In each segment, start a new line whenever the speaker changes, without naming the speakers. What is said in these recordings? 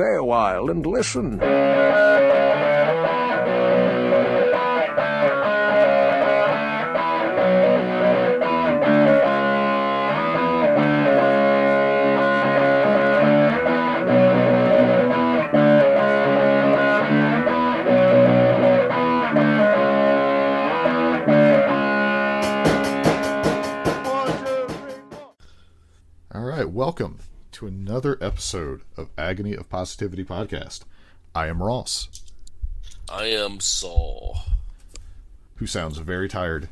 Stay a while and listen.
Welcome to another episode of Agony of Positivity Podcast. I am Ross.
I am Saul.
Who sounds very tired.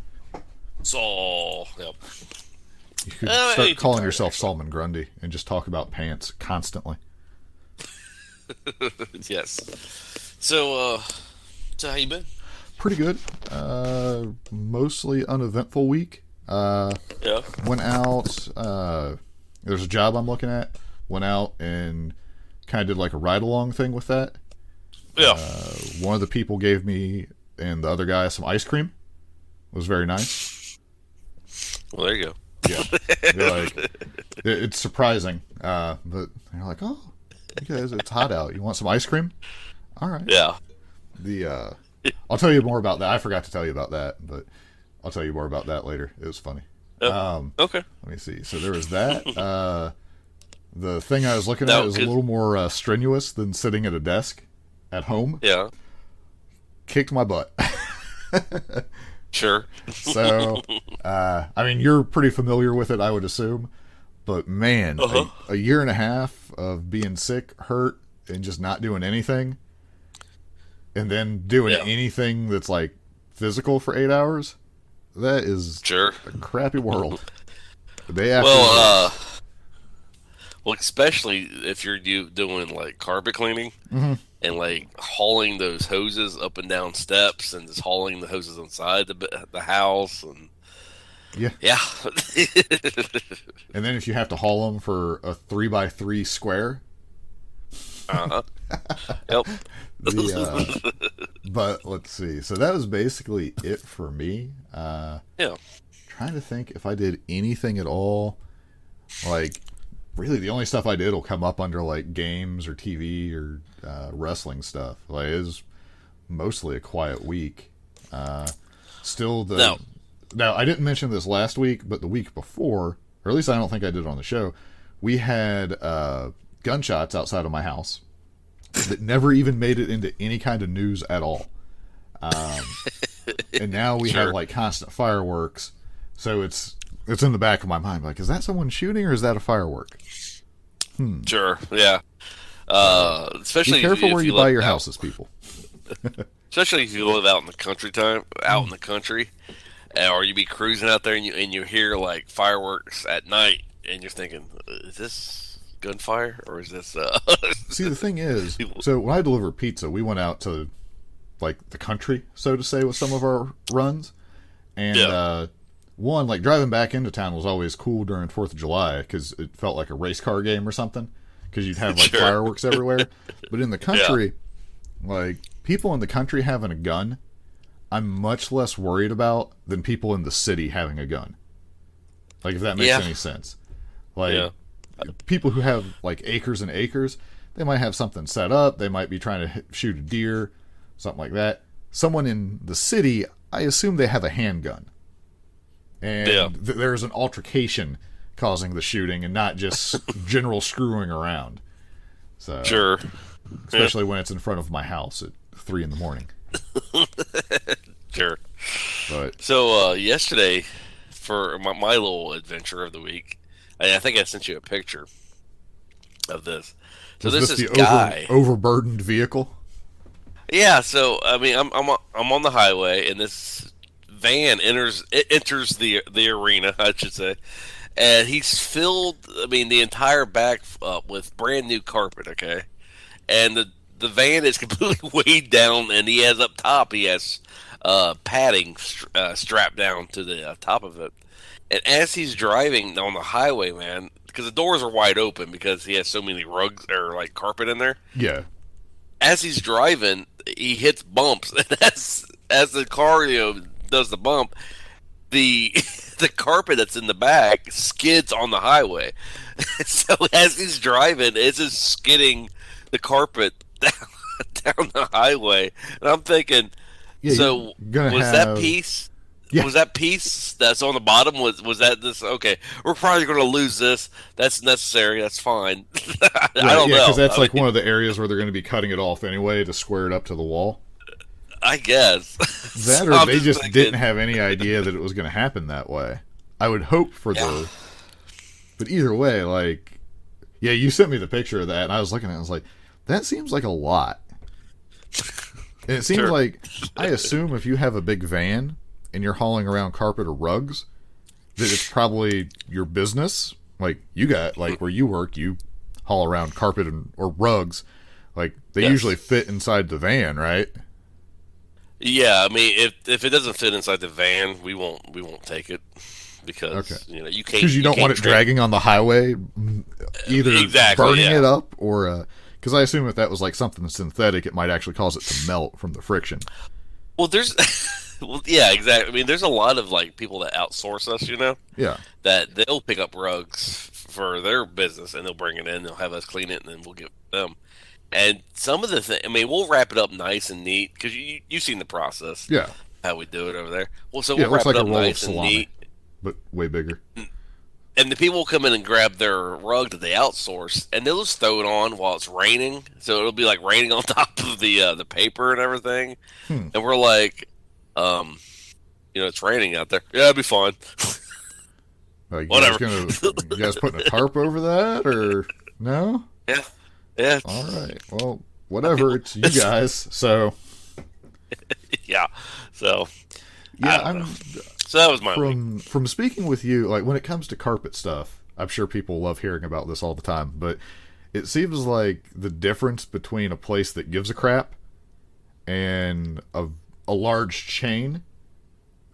Saul. Yep.
You could start calling yourself Solomon Grundy and just talk about pants constantly.
Yes. So how you been?
Pretty good. Mostly uneventful week.
Yeah.
Went out. There's a job I'm looking at. Went out and kind of did like a ride-along thing with that.
Yeah.
One of the people gave me and the other guy some ice cream. It was very nice.
Well, there you go.
Yeah. It's surprising. But they're like, oh, you guys, it's hot out. You want some ice cream? All right.
Yeah.
I'll tell you more about that. I forgot to tell you about that, but I'll tell you more about that later. It was funny.
Okay.
Let me see. So there was that. The thing I was looking at is a little more strenuous than sitting at a desk at home.
Yeah.
Kicked my butt.
Sure.
So, I mean, you're pretty familiar with it, I would assume. But man, a year and a half of being sick, hurt, and just not doing anything, and then doing anything that's like physical for 8 hours. That is a crappy world. Well,
especially if you're doing like carpet cleaning and like hauling those hoses up and down steps and just hauling the hoses inside the house and yeah.
And then if you have to haul them for a 3x3 square.
Yep.
But let's see. So that was basically it for me. Trying to think if I did anything at all. Like, really, the only stuff I did will come up under like games or TV or wrestling stuff. Like, it was mostly a quiet week. Now, I didn't mention this last week, but the week before, or at least I don't think I did it on the show, we had gunshots outside of my house that never even made it into any kind of news at all. And now we have like constant fireworks, so it's in the back of my mind, like, is that someone shooting or is that a firework?
Sure, yeah. Especially
be careful where you buy your houses, people.
Especially if you live out in the country in the country, or you be cruising out there and you hear like fireworks at night, and you're thinking, is this gunfire or is this?
See, the thing is, so when I delivered pizza, we went out to like the country, so to say, with some of our runs, and one, like, driving back into town was always cool during 4th of July because it felt like a race car game or something, because you'd have like fireworks everywhere. But in the country, like, people in the country having a gun, I'm much less worried about than people in the city having a gun. Like, if that makes any sense. Like, people who have like acres and acres, they might have something set up, they might be trying to shoot a deer, something like that. Someone in the city, I assume they have a handgun. And there's an altercation causing the shooting and not just general screwing around. So, especially when it's in front of my house at 3 a.m.
Sure.
But
so yesterday, for my little adventure of the week, I think I sent you a picture of this. So this is guy
overburdened vehicle.
Yeah. So I mean, I'm on the highway, and this van enters the arena, I should say, and he's filled, I mean, the entire back up with brand new carpet. Okay, and the van is completely weighed down, and he has up top, he has padding strapped down to the top of it. And as he's driving on the highway, man, because the doors are wide open because he has so many rugs or like carpet in there.
Yeah.
As he's driving, he hits bumps, and as the car does the bump, the carpet that's in the back skids on the highway. So as he's driving, it's just skidding the carpet down the highway, and I'm thinking,
Yeah,
so
you're gonna
was
have.
that piece?
Yeah,
Was that piece that's on the bottom? Was that this? Okay, we're probably going to lose this. That's necessary. That's fine. I
right.
don't
Yeah, because
know.
that's
I
like
mean,
one of the areas where they're going to be cutting it off anyway to square it up to the wall.
I guess
That,
so
or
I'm
they just
thinking,
didn't have any idea that it was going to happen that way. I would hope for
yeah,
but either way, like, yeah, you sent me the picture of that, and I was looking at it, I was like, that seems like a lot. And it seems
sure.
like, I assume if you have a big van and you're hauling around carpet or rugs, that it's probably your business. Like, you got, like, where you work, you haul around carpet or rugs. Like, they
Yes.
usually fit inside the van, right?
Yeah, I mean, if it doesn't fit inside the van, we won't take it
Okay.
because you can't
Because you don't want it dragging on the highway, either
Exactly,
burning
yeah.
it up or because I assume if that was like something synthetic, it might actually cause it to melt from the friction.
Well, there's, well, yeah, exactly. I mean, there's a lot of like people that outsource us,
Yeah,
that they'll pick up rugs for their business and they'll bring it in, they'll have us clean it, and then we'll give them. And some of the things, I mean, we'll wrap it up nice and neat because you've seen the process,
yeah,
how we do it over there. Well, so
yeah. It
we'll
looks
wrap
like
it
a
up
roll of
nice and
salami,
neat.
but way bigger.
And the people will come in and grab their rug that they outsource, and they'll just throw it on while it's raining. So it'll be like raining on top of the paper and everything.
Hmm.
And we're like, it's raining out there. Yeah, it'll be fine.
Like,
Whatever.
you guys putting a tarp over that or no?
Yeah, yeah,
All right. Well, whatever. It's you guys. So
yeah. So
yeah,
I don't know. So that was my week.
from speaking with you, like when it comes to carpet stuff, I'm sure people love hearing about this all the time, but it seems like the difference between a place that gives a crap and a large chain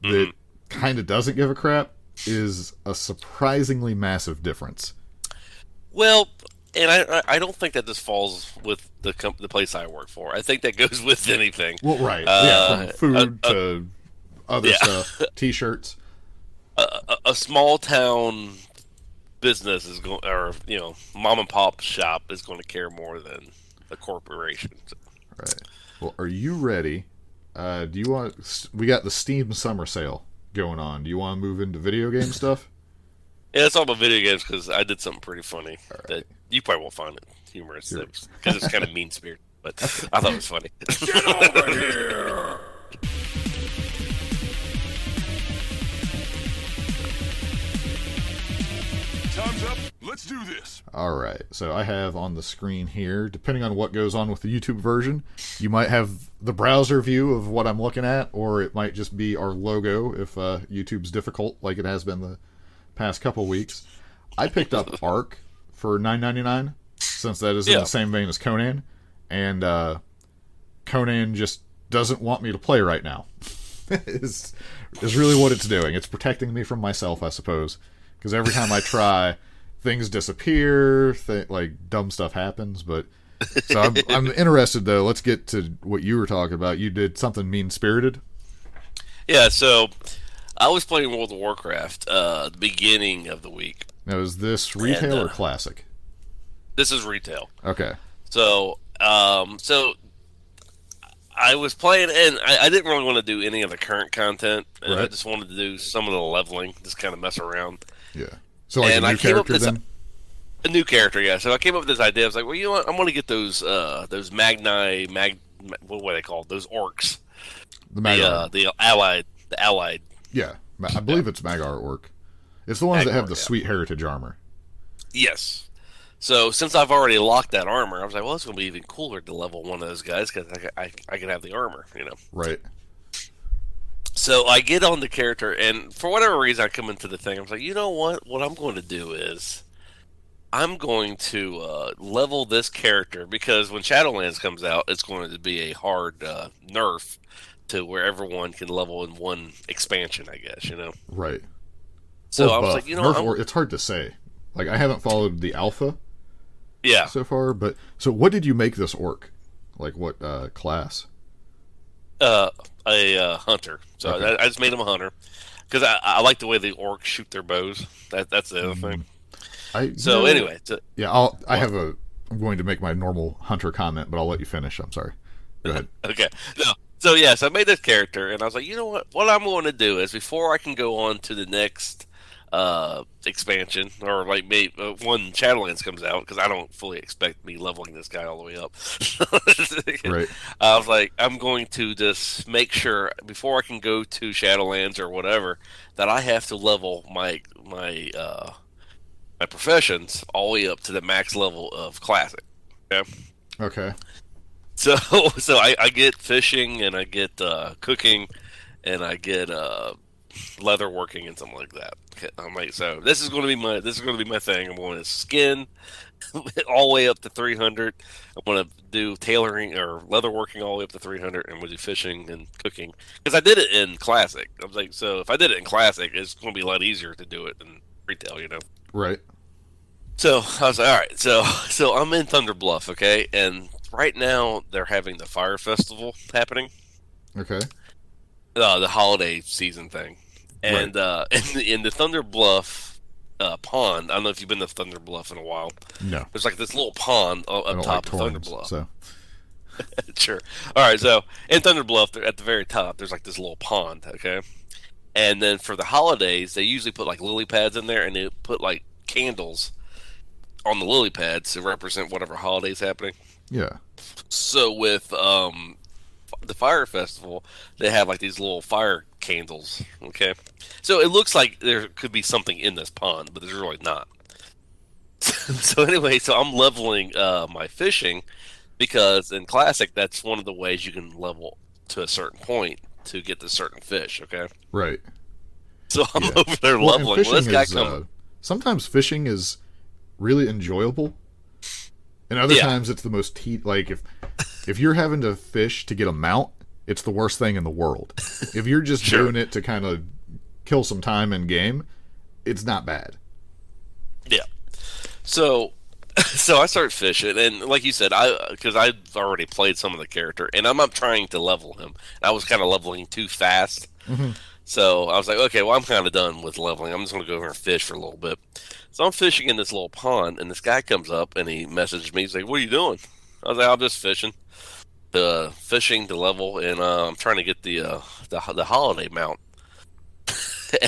that kind of doesn't give a crap is a surprisingly massive difference.
Well, and I don't think that this falls with the place I work for. I think that goes with anything.
Well, right. Yeah, from food to other
yeah.
stuff, T-shirts.
A small town business is going, or mom and pop shop is going to care more than a corporation. So,
Right. Well, are you ready? Do you want? We got the Steam Summer Sale going on. Do you want to move into video game stuff?
yeah, it's all about video games because I did something pretty funny
right.
that you probably won't find it humorous
Sure.
because it's kind of mean spirited, but I thought it was funny.
Get over here!
Time's up. Let's do this.
All right. So I have on the screen here, depending on what goes on with the YouTube version, you might have the browser view of what I'm looking at, or it might just be our logo if YouTube's difficult, like it has been the past couple weeks. I picked up Ark for $9.99, since that is in the same vein as Conan, and Conan just doesn't want me to play right now. is really what it's doing. It's protecting me from myself, I suppose. Because every time I try, things disappear, like dumb stuff happens. But so I'm interested though. Let's get to what you were talking about. You did something mean-spirited.
Yeah, so I was playing World of Warcraft the beginning of the week.
Now, is this retail or classic?
This is retail.
Okay.
So I was playing, and I didn't really want to do any of the current content. And I
Right.
just wanted to do some of the leveling, just kind of mess around.
Yeah. So like
And
a
I
new
came up
character
with
then?
A new character, yeah. So I came up with this idea. I was like, well, you know what? I'm going to get those what are they called? Those orcs.
The Magar.
The allied.
Yeah. I believe it's Magar Orc. It's the ones that have
Magar,
the
yeah.
sweet heritage armor.
Yes. So since I've already locked that armor, I was like, well, it's going to be even cooler to level one of those guys because I can have the armor,
Right.
So I get on the character, and for whatever reason, I come into the thing. I was like, you know what? What I'm going to do is I'm going to level this character because when Shadowlands comes out, it's going to be a hard nerf to where everyone can level in one expansion, I guess,
Right.
So
Or
I was
buff.
like,
Nerf or it's hard to say. Like, I haven't followed the alpha
yeah.
so far, but so what did you make this orc? Like what class?
A hunter. So
Okay.
I just made him a hunter because I like the way the orcs shoot their bows. That's the other thing. So
You know,
anyway,
yeah, I have a I'm going to make my normal hunter comment, but I'll let you finish. I'm sorry. Go ahead.
Okay. No. So yes, I made this character, and I was like, you know what? What I'm going to do is before I can go on to the next expansion, or like maybe when Shadowlands comes out, because I don't fully expect me leveling this guy all the way up.
Right.
I was like, I'm going to just make sure before I can go to Shadowlands or whatever that I have to level my professions all the way up to the max level of Classic. Okay.
Okay.
So I get fishing, and I get cooking, and I get leather working and something like that. Okay, I'm like, so this is going to be my thing. I'm going to skin all the way up to 300. I'm going to do tailoring or leather working all the way up to 300, and we'll do fishing and cooking because I did it in Classic. I was like, so if I did it in Classic, it's going to be a lot easier to do it in retail, you know.
Right.
So I was like, all right, so I'm in Thunder Bluff, okay, and right now they're having the Fire Festival happening.
Okay.
The holiday season thing, and
Right.
in the Thunder Bluff pond. I don't know if you've been to Thunder Bluff in a while.
No.
There's like this little pond
I
up
don't
top
like
of Thunder
torrents,
Bluff.
so.
Sure. All right. So in Thunder Bluff, at the very top, there's like this little pond. Okay. And then for the holidays, they usually put like lily pads in there, and they put like candles on the lily pads to represent whatever holiday's happening.
Yeah.
So with the Fire Festival, they have like these little fire candles. Okay, so it looks like there could be something in this pond, but there's really not. So anyway, so I'm leveling my fishing because in Classic, that's one of the ways you can level to a certain point to get to certain fish. Okay,
Right.
so I'm
Yeah.
over there
Well, and
leveling. Well, this
fishing
guy
is,
comes.
sometimes fishing is really enjoyable, and other
Yeah.
times it's the most like if you're having to fish to get a mount, it's the worst thing in the world. If you're just
Sure.
doing it to kind of kill some time in game, it's not bad.
Yeah. So, so I start fishing, and like you said, because I've already played some of the character, and I'm not trying to level him. I was kind of leveling too fast, so I was like, okay, well, I'm kind of done with leveling. I'm just going to go over and fish for a little bit. So I'm fishing in this little pond, and this guy comes up and he messaged me. He's like, "What are you doing?" I was like, "I'm just fishing, fishing to level, and I'm trying to get the holiday mount."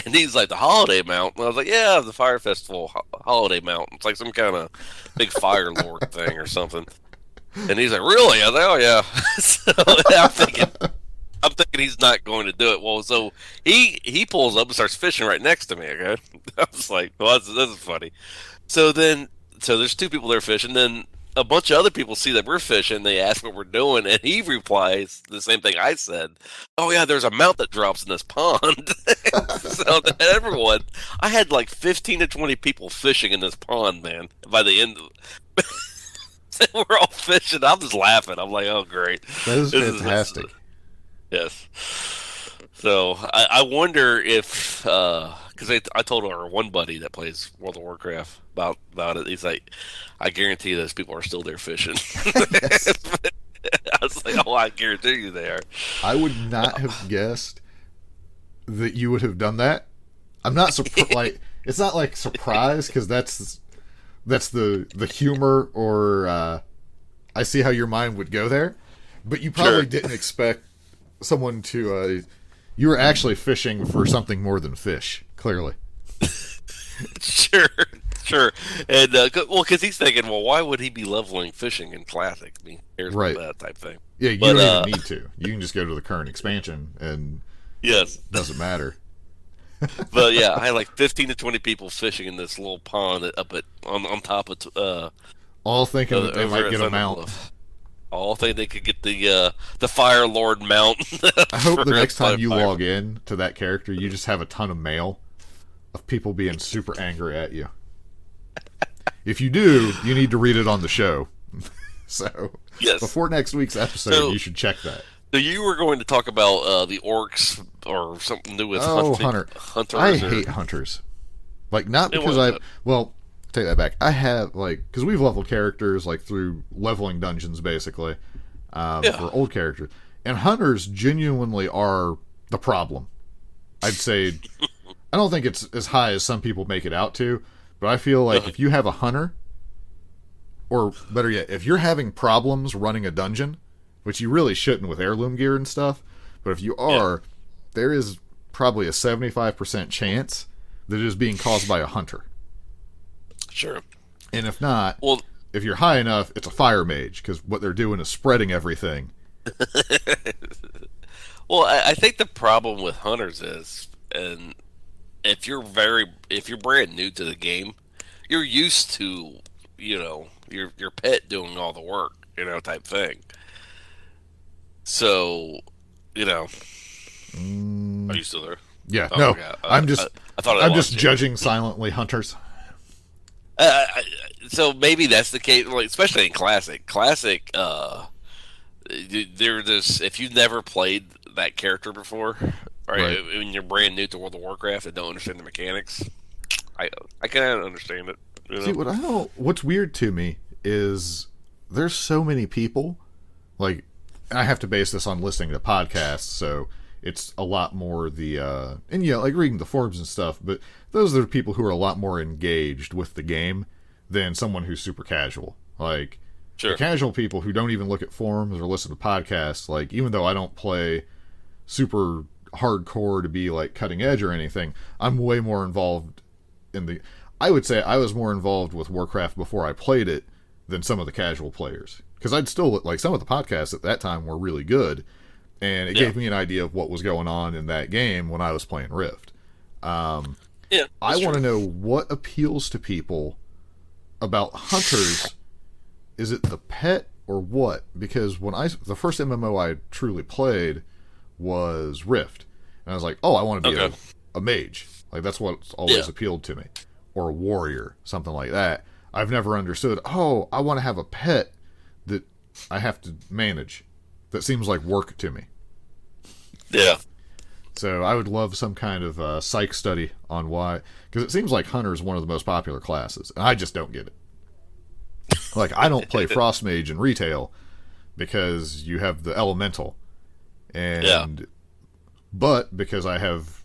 And he's like, "The holiday mount?" And I was like, "Yeah, the Fire Festival holiday mount. It's like some kind of big fire lord thing or something." And he's like, "Really?" I was like, "Oh yeah." So I'm thinking he's not going to do it. Well, so he pulls up and starts fishing right next to me. Okay, I was like, "Well, this is funny." So there's two people there fishing. Then a bunch of other people see that we're fishing. They ask what we're doing, and he replies the same thing I said. "Oh yeah, there's a mount that drops in this pond." So that everyone, I had like 15 to 20 people fishing in this pond, man. By the end, we're all fishing. I'm just laughing. I'm like, "Oh great,
That is
This
fantastic.
yes." So I wonder if because I told our one buddy that plays World of Warcraft about it. He's like, "I guarantee those people are still there fishing." I was like, "Oh, I guarantee you they are."
I would not have guessed that you would have done that. I'm not surprised. Like, it's not like surprise because that's the humor, or I see how your mind would go there. But you probably
Sure.
didn't expect someone to. You were actually fishing for something more than fish. Clearly,
Sure, sure. And well, because he's thinking, well, why would he be leveling fishing in Classic? I mean, here's
Right.
that type thing.
yeah. You
But,
don't even need to. You can just go to the current expansion, and
Yes,
it doesn't matter.
but yeah, I had like 15 to 20 people fishing in this little pond on top of
All thinking that they
over
might
at
get a
Thunder
mount.
Bluff. All think they could get the Fire Lord mount.
I hope the
for
next time you
Fire.
log in to that character, you just have a ton of mail of people being super angry at you. If you do, you need to read it on the show. So,
Yes.
before next week's episode,
So-
you should check that.
So you were going to talk about the orcs or something new with
Oh,
hunters.
I
or-
hate hunters. Like, not
It
because
wasn't.
well, take that back. I have, like, because we've leveled characters, like, through leveling dungeons, basically, for old characters. And hunters genuinely are the problem. I'd say, I don't think it's as high as some people make it out to, but I feel like if you have a hunter, or better yet, if you're having problems running a dungeon, which you really shouldn't with heirloom gear and stuff, but if you are, there is probably a 75% chance that it is being caused by a hunter.
Sure.
And if not,
well,
if you're high enough, it's a fire mage, because what they're doing is spreading everything.
Well, I think the problem with hunters is, and if you're brand new to the game, you're used to, your pet doing all the work, type thing. So, are you still there?
Yeah,
oh,
no,
okay.
I'm just,
I'm just
judging silently hunters.
So maybe that's the case, like especially in classic. Classic, if you've never played that character before, right? When you're brand new to World of Warcraft and don't understand the mechanics, I kind of understand it.
See, what's weird to me is there's so many people, like, I have to base this on listening to podcasts, so it's a lot more like reading the forums and stuff, but those are the people who are a lot more engaged with the game than someone who's super casual. Like,
sure.
The casual people who don't even look at forums or listen to podcasts, like, even though I don't play super hardcore to be, like, cutting edge or anything, I'm way more involved I would say I was more involved with Warcraft before I played it than some of the casual players. Because I'd still, like, some of the podcasts at that time were really good, and it gave me an idea of what was going on in that game when I was playing Rift. I want to know what appeals to people about hunters. Is it the pet or what? Because the first MMO I truly played was Rift, and I was like, oh, I want to be a mage. Like, that's what's always appealed to me. Or a warrior, something like that. I've never understood, oh, I want to have a pet that I have to manage. That seems like work to me.
Yeah.
So I would love some kind of psych study on why, because it seems like Hunter is one of the most popular classes, and I just don't get it. Like, I don't play Frost Mage in retail because you have the elemental, but because I have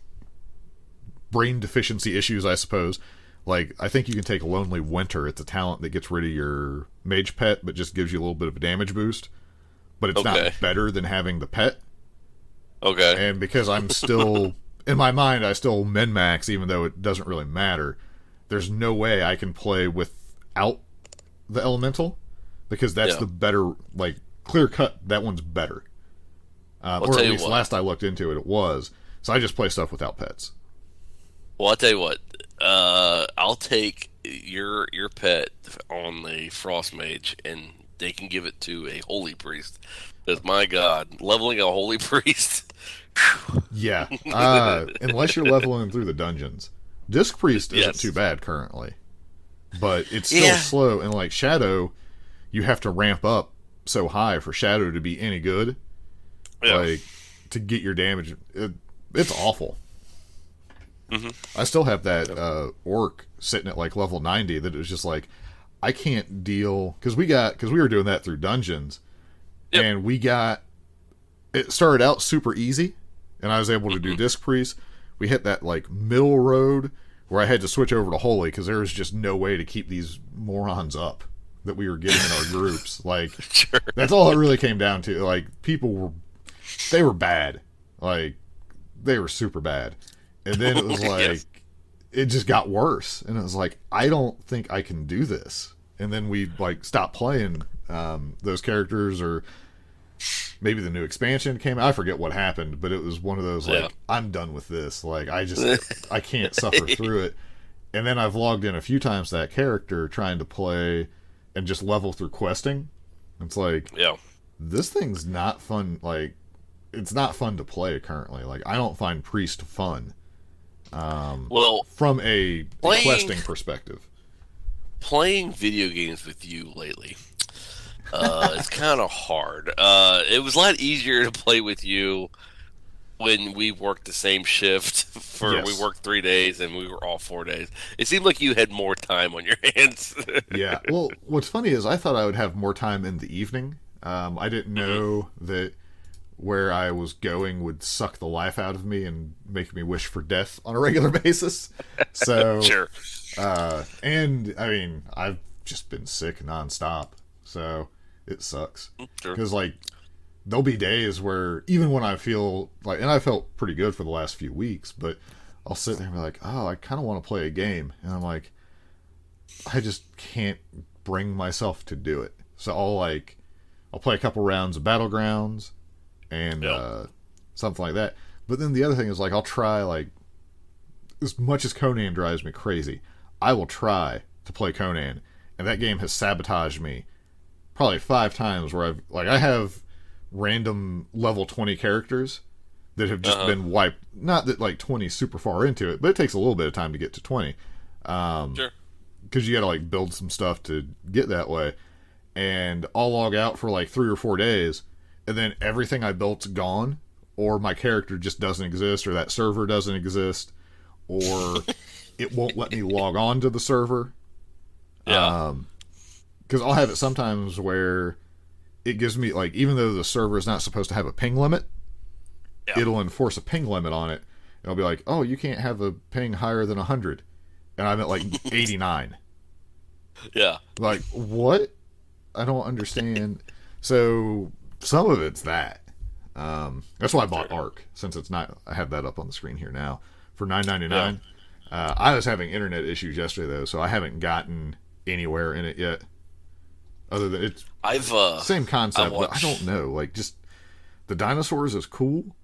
brain deficiency issues, I suppose. Like, I think you can take Lonely Winter. It's a talent that gets rid of your mage pet, but just gives you a little bit of a damage boost. But it's not better than having the pet.
Okay.
And because I'm still, in my mind, I still min-max, even though it doesn't really matter, there's no way I can play without the elemental, because that's the better, like, clear cut, that one's better. Or at least last I looked into it, it was. So I just play stuff without pets.
Well, I'll tell you what. I'll take your pet on the Frost Mage, and they can give it to a Holy Priest. Because, my God, leveling a Holy Priest...
Yeah. Unless you're leveling through the dungeons. Disc Priest isn't too bad currently. But it's still slow. And, like, Shadow, you have to ramp up so high for Shadow to be any good. Yeah. Like, to get your damage. It's awful. Mm-hmm. I still have that orc sitting at like level 90 that it was just like, I can't deal, because we were doing that through dungeons, and it started out super easy, and I was able to do Disc Priest. We hit that like middle road where I had to switch over to Holy because there was just no way to keep these morons up that we were getting in our groups. Like, that's all it really came down to. Like, they were bad. Like, they were super bad. And then it was like, it just got worse. And it was like, I don't think I can do this. And then we, like, stopped playing those characters, or maybe the new expansion came out. I forget what happened, but it was one of those, like, I'm done with this. Like, I can't suffer through it. And then I've logged in a few times that character trying to play and just level through questing. It's like, this thing's not fun. Like, it's not fun to play currently. Like, I don't find Priest fun. From a questing perspective.
Playing video games with you lately, it's kind of hard. It was a lot easier to play with you when we worked the same shift. We worked 3 days and we were off 4 days. It seemed like you had more time on your hands.
Yeah. Well, what's funny is I thought I would have more time in the evening. I didn't know that where I was going would suck the life out of me and make me wish for death on a regular basis. So,
sure.
And I mean, just been sick nonstop. So it sucks.
Sure.
Because, like, there'll be days where, even when I feel like, and I felt pretty good for the last few weeks, but I'll sit there and be like, oh, I kind of want to play a game. And I'm like, I just can't bring myself to do it. So I'll play a couple rounds of Battlegrounds and something like that. But then the other thing is, like, I'll try, like, as much as Conan drives me crazy, I will try to play Conan, and that game has sabotaged me probably 5 times where I have random level 20 characters that have just been wiped. Not that, like, 20 is super far into it, but it takes a little bit of time to get to 20.
Sure.
Because you gotta, like, build some stuff to get that way. And I'll log out for, like, 3 or 4 days, and then everything I built's gone, or my character just doesn't exist, or that server doesn't exist, or it won't let me log on to the server.
Yeah.
Because I'll have it sometimes where it gives me, like, even though the server is not supposed to have a ping limit, it'll enforce a ping limit on it. And I'll be like, oh, you can't have a ping higher than 100. And I'm at, like, 89.
Yeah.
Like, what? I don't understand. So, some of it's that. That's why I bought Ark, since it's not. I have that up on the screen here now for $9.99. I was having internet issues yesterday though, so I haven't gotten anywhere in it yet. Other than it's same concept, but I don't know. Like, just the dinosaurs is cool.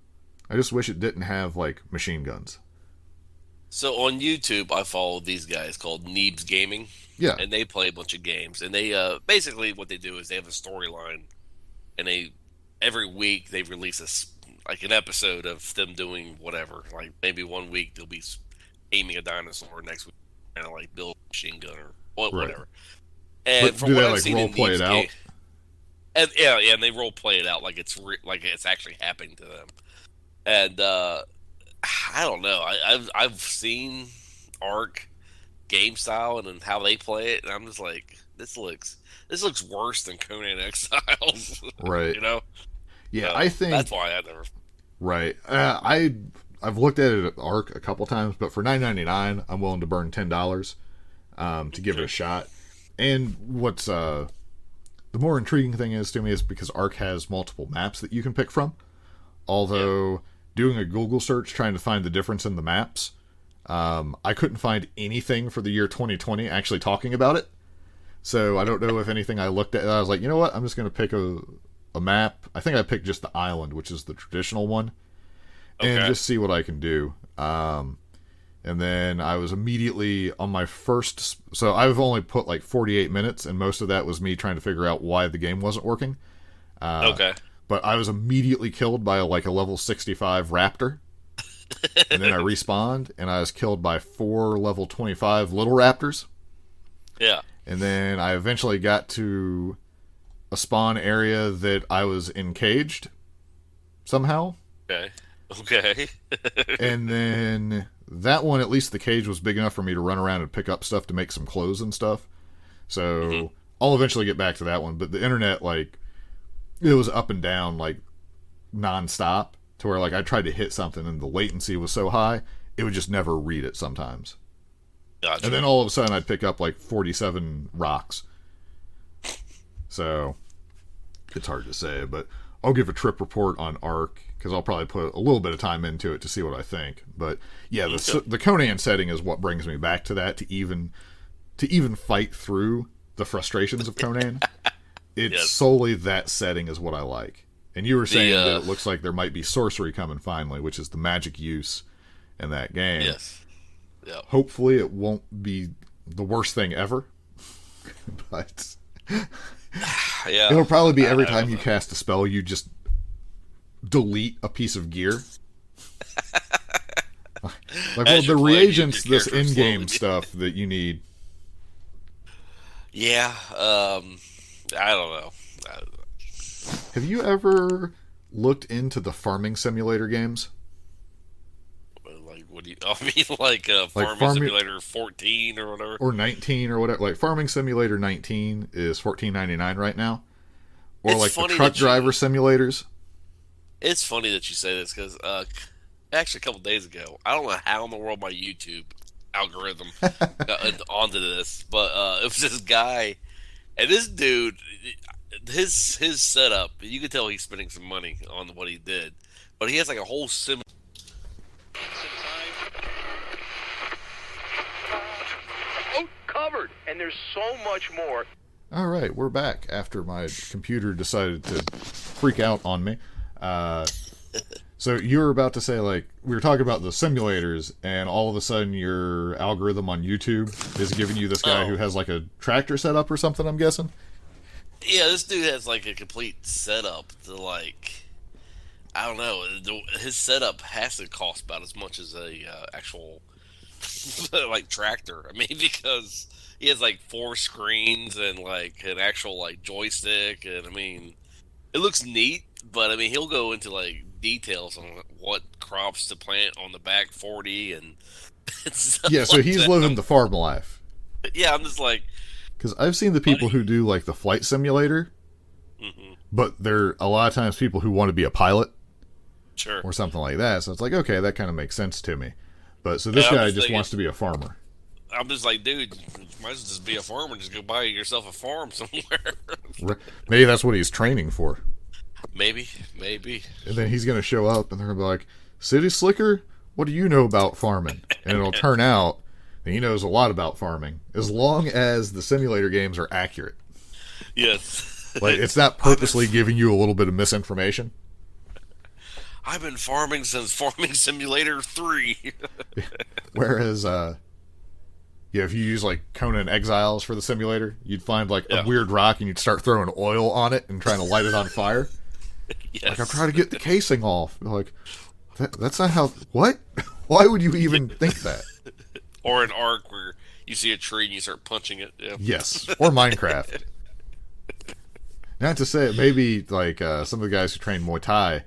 I just wish it didn't have, like, machine guns.
So on YouTube, I follow these guys called Neebs Gaming.
Yeah,
and they play a bunch of games, and they basically what they do is they have a storyline, and every week they release an episode of them doing whatever. Like, maybe one week they'll be aiming a dinosaur, next week kind of like build a machine gun or whatever. And
but
from
do
what
they,
I've
like,
seen
role
in
play it out?
and and they role play it out like it's actually happening to them. And I don't know. I've seen Ark game style and how they play it, and I'm just like, this looks worse than Conan Exiles.
Right.
You know?
Yeah, I think
that's why I never.
Right. I've looked at it at Ark a couple times, but for $9.99, I'm willing to burn $10 to give it a shot. And what's the more intriguing thing is to me is because Ark has multiple maps that you can pick from. Although doing a Google search trying to find the difference in the maps, I couldn't find anything for the year 2020 actually talking about it. So I don't know if anything I looked at, I was like, you know what, I'm just going to pick a map. I think I picked just the island, which is the traditional one, and just see what I can do. And then I was immediately on my first, so I've only put like 48 minutes, and most of that was me trying to figure out why the game wasn't working. But I was immediately killed by like a level 65 raptor. And then I respawned, and I was killed by 4 level 25 little raptors.
Yeah.
And then I eventually got to a spawn area that I was encaged somehow.
Okay.
And then that one, at least the cage was big enough for me to run around and pick up stuff to make some clothes and stuff. So I'll eventually get back to that one. But the internet, like, it was up and down, like, nonstop. To where, like, I tried to hit something and the latency was so high, it would just never read it sometimes.
Gotcha.
And then all of a sudden I'd pick up, like, 47 rocks. So, it's hard to say, but I'll give a trip report on Ark, because I'll probably put a little bit of time into it to see what I think. But, yeah, the Conan setting is what brings me back to that, to even fight through the frustrations of Conan. It's solely that setting is what I like. And you were saying that it looks like there might be sorcery coming finally, which is the magic use in that game.
Yes. Yep.
Hopefully it won't be the worst thing ever. But it'll probably be every time you cast a spell, you just delete a piece of gear. Like, well, the reagents, this in-game stuff that you need.
Yeah. I don't know.
Have you ever looked into the farming simulator games?
Like, what do you? I mean, like Farming Simulator 14 or whatever,
or 19 or whatever. Like Farming Simulator 19 is $14.99 right now, or it's like the truck driver simulators.
It's funny that you say this because actually a couple days ago, I don't know how in the world my YouTube algorithm onto this, but it was this guy, and this dude, his setup. You could tell he's spending some money on what he did, but he has like a whole sim.
Covered, and there's so much more.
All right, we're back after my computer decided to freak out on me. So you were about to say, like, we were talking about the simulators, and all of a sudden your algorithm on YouTube is giving you this guy who has like a tractor setup or something, I'm guessing?
Yeah, this dude has like a complete setup to like, I don't know, his setup has to cost about as much as a actual like tractor. I mean, because he has like 4 screens and like an actual like joystick, and I mean, it looks neat, but I mean, he'll go into like details on what crops to plant on the back 40 and stuff.
Yeah, so
like
he's
that.
living the farm life.
Yeah, I'm just like,
because I've seen the people who do like the flight simulator, but they're a lot of times people who want to be a pilot,
sure,
or something like that. So it's like, okay, that kind of makes sense to me. But so this
Yeah, I'm
guy
just
just
thinking-
wants to be a farmer.
I'm just like, dude, you might as well just be a farmer. Just go buy yourself a farm somewhere.
Maybe that's what he's training for.
Maybe.
And then he's going to show up and they're going to be like, City Slicker, what do you know about farming? And it'll turn out that he knows a lot about farming, as long as the simulator games are accurate.
Yes.
Like, it's not purposely giving you a little bit of misinformation.
I've been farming since Farming Simulator 3.
Whereas, if you use like Conan Exiles for the simulator, you'd find like a weird rock and you'd start throwing oil on it and trying to light it on fire.
Yes.
Like, I'm trying to get the casing off. You're like, that's not how. What? Why would you even think that?
Or an arc where you see a tree and you start punching it. Yeah.
Yes, or Minecraft. Not to say it, maybe like some of the guys who train Muay Thai,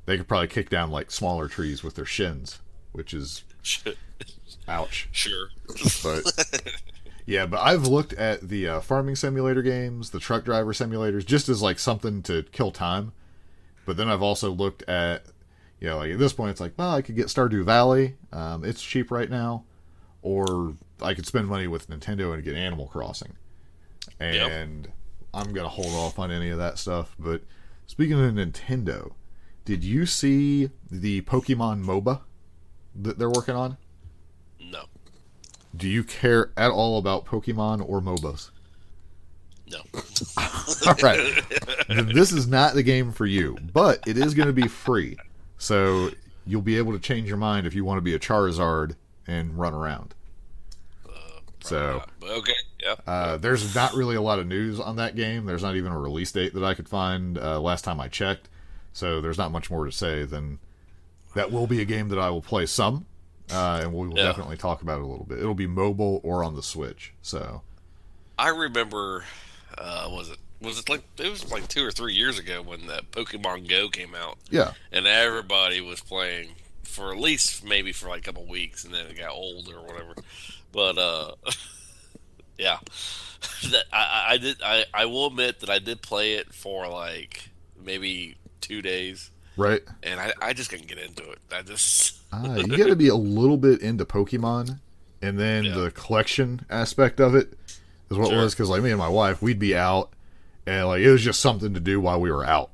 they could probably kick down like smaller trees with their shins, which is ouch.
Sure.
But yeah, but I've looked at the farming simulator games, the truck driver simulators, just as like something to kill time. But then I've also looked at, like at this point, it's like, well, I could get Stardew Valley. It's cheap right now. Or I could spend money with Nintendo and get Animal Crossing. And I'm going to hold off on any of that stuff. But speaking of Nintendo, did you see the Pokemon MOBA that they're working on?
No.
Do you care at all about Pokemon or MOBAs?
No.
All right. Then this is not the game for you, but it is going to be free. So you'll be able to change your mind if you want to be a Charizard and run around. So,
okay, yeah.
There's not really a lot of news on that game. There's not even a release date that I could find last time I checked. So there's not much more to say than that will be a game that I will play some, and we will definitely talk about it a little bit. It'll be mobile or on the Switch. So
I remember, was it like, it was like 2 or 3 years ago when that Pokemon Go came out.
Yeah.
And everybody was playing for at least maybe for like a couple weeks, and then it got old or whatever. But yeah, I will admit that I did play it for like maybe 2 days,
right.
and I just couldn't get into it. I just
You got to be a little bit into Pokemon, and then the collection aspect of it is what it was. Because like me and my wife, we'd be out, and like it was just something to do while we were out.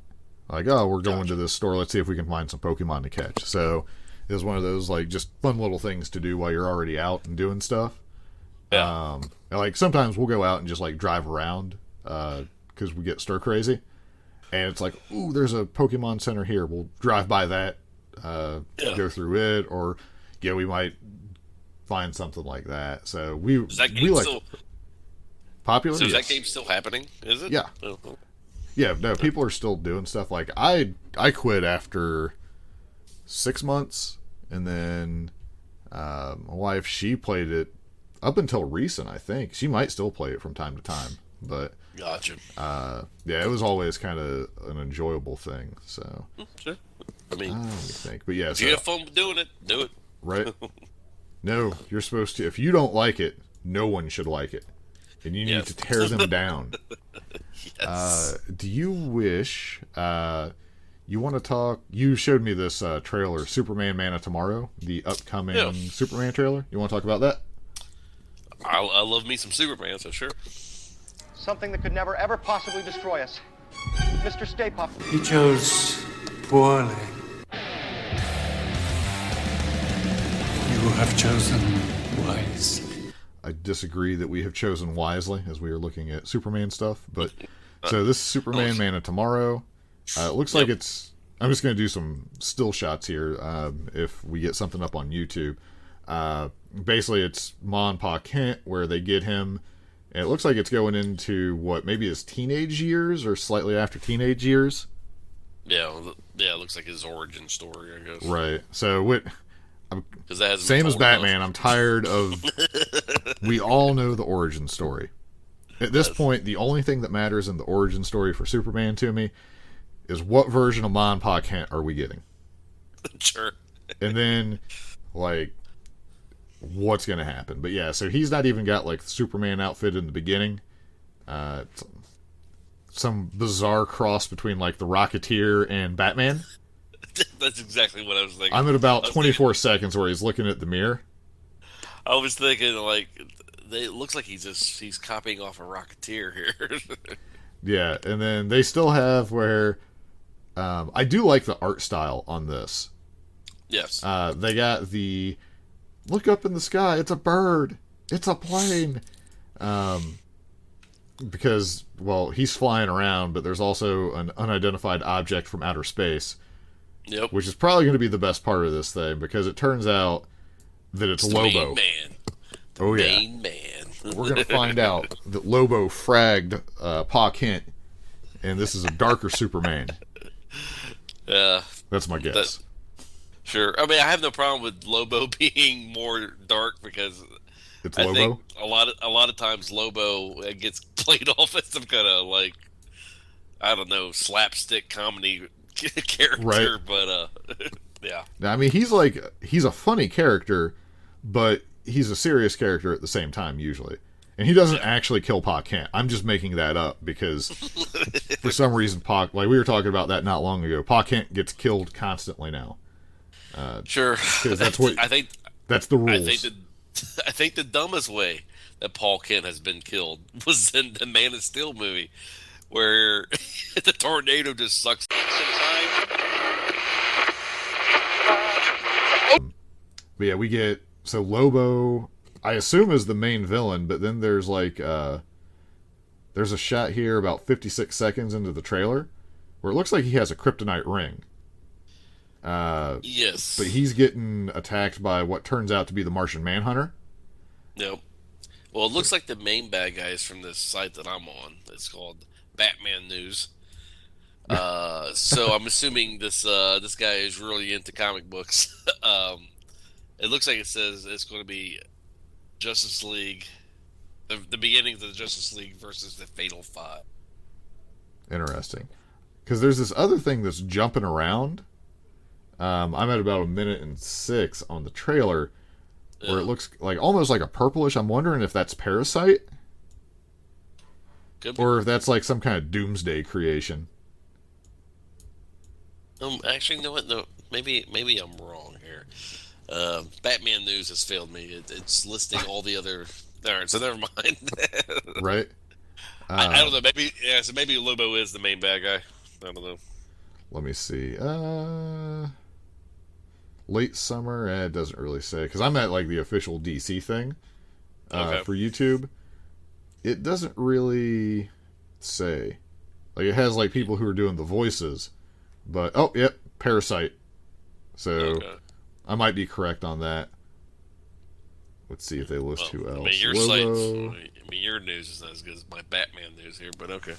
Like, oh, we're going to this store. Let's see if we can find some Pokemon to catch. So it was one of those like just fun little things to do while you're already out and doing stuff.
Yeah.
And like sometimes we'll go out and just like drive around because we get stir crazy, and it's like, ooh, there's a Pokemon Center here. We'll drive by that, go through it, or we might find something like that. So we like
still
popular.
So is
yes.
that game still happening? Is it?
Yeah. Yeah, no, people are still doing stuff. Like I quit after 6 months, and then my wife, she played it up until recent. I think she might still play it from time to time, but
Gotcha.
yeah, it was always kind of an enjoyable thing. So
Sure. I mean,
let me think, but yeah,
if you have fun doing it, do it.
right? No, you're supposed to. If you don't like it, no one should like it, and you need to tear them down.
Yes.
Do you wish you want to talk? You showed me this trailer, Superman Man of Tomorrow, the upcoming Superman trailer. You want to talk about that?
I love me some Superman, so sure.
Something that could never, ever possibly destroy us. Mr. Stay Puft.
He chose poorly. You have chosen wisely.
I disagree that we have chosen wisely as we are looking at Superman stuff. But so this is Superman Man of Tomorrow. It looks like it's. I'm just going to do some still shots here. If we get something up on YouTube, basically it's Ma and Pa Kent where they get him. And it looks like it's going into what maybe his teenage years or slightly after teenage years.
Yeah, it looks like his origin story, I guess.
Right. So what?
Same
as Batman, I'm tired of. We all know the origin story. At this point, the only thing that matters in the origin story for Superman to me is what version of Ma and Pa Kent are we getting?
Sure.
And then, like, what's going to happen? But yeah, so he's not even got, like, the Superman outfit in the beginning. Some bizarre cross between, like, the Rocketeer and Batman.
That's exactly what I was thinking.
I'm at about 24 seconds where he's looking at the mirror.
I was thinking, like, it looks like he's copying off a Rocketeer here.
Yeah, and then they still have where... I do like the art style on this.
Yes.
They got the... Look up in the sky, it's a bird. It's a plane. Because, well, he's flying around, but there's also an unidentified object from outer space.
Yep.
Which is probably going to be the best part of this thing, because it turns out that it's Lobo.
Main man.
Oh, yeah.
Main man.
We're going to find out that Lobo fragged Pa Kent, and this is a darker Superman.
Yeah.
That's my guess.
Sure. I mean, I have no problem with Lobo being more dark because
it's
I
Lobo.
think a lot of times Lobo gets played off as some kind of, like, I don't know, slapstick comedy character,
right.
But yeah.
I mean, he's a funny character, but he's a serious character at the same time usually. And he doesn't actually kill Pa Kent. I'm just making that up because for some reason like we were talking about that not long ago, Pa Kent gets killed constantly now.
Sure.
Because that's what
I think.
That's the rules.
I think the dumbest way that Paul Kent has been killed was in the Man of Steel movie, where the tornado just sucks inside.
But yeah, we get Lobo. I assume is the main villain, but then there's like there's a shot here about 56 seconds into the trailer where it looks like he has a kryptonite ring.
Yes.
But he's getting attacked by what turns out to be the Martian Manhunter.
Nope. Well, it looks like the main bad guy is from this site that I'm on. It's called Batman News. So I'm assuming this guy is really into comic books. It looks like it says it's going to be Justice League, the beginnings of the Justice League versus the Fatal Five.
Interesting. Because there's this other thing that's jumping around. I'm at about 1:06 on the trailer, where it looks like almost like a purplish. I'm wondering if that's Parasite, or if that's like some kind of doomsday creation.
Actually, you know what? No, maybe I'm wrong here. Batman News has failed me. It's listing all the other. All right, so never mind.
Right.
I don't know. So maybe Lobo is the main bad guy. I don't know.
Let me see. Late summer. It doesn't really say because I'm at like the official DC thing for YouTube. It doesn't really say. Like it has like people who are doing the voices, but Parasite. So I might be correct on that. Let's see if they list who else.
I mean, your news is not as good as my Batman news here, but okay.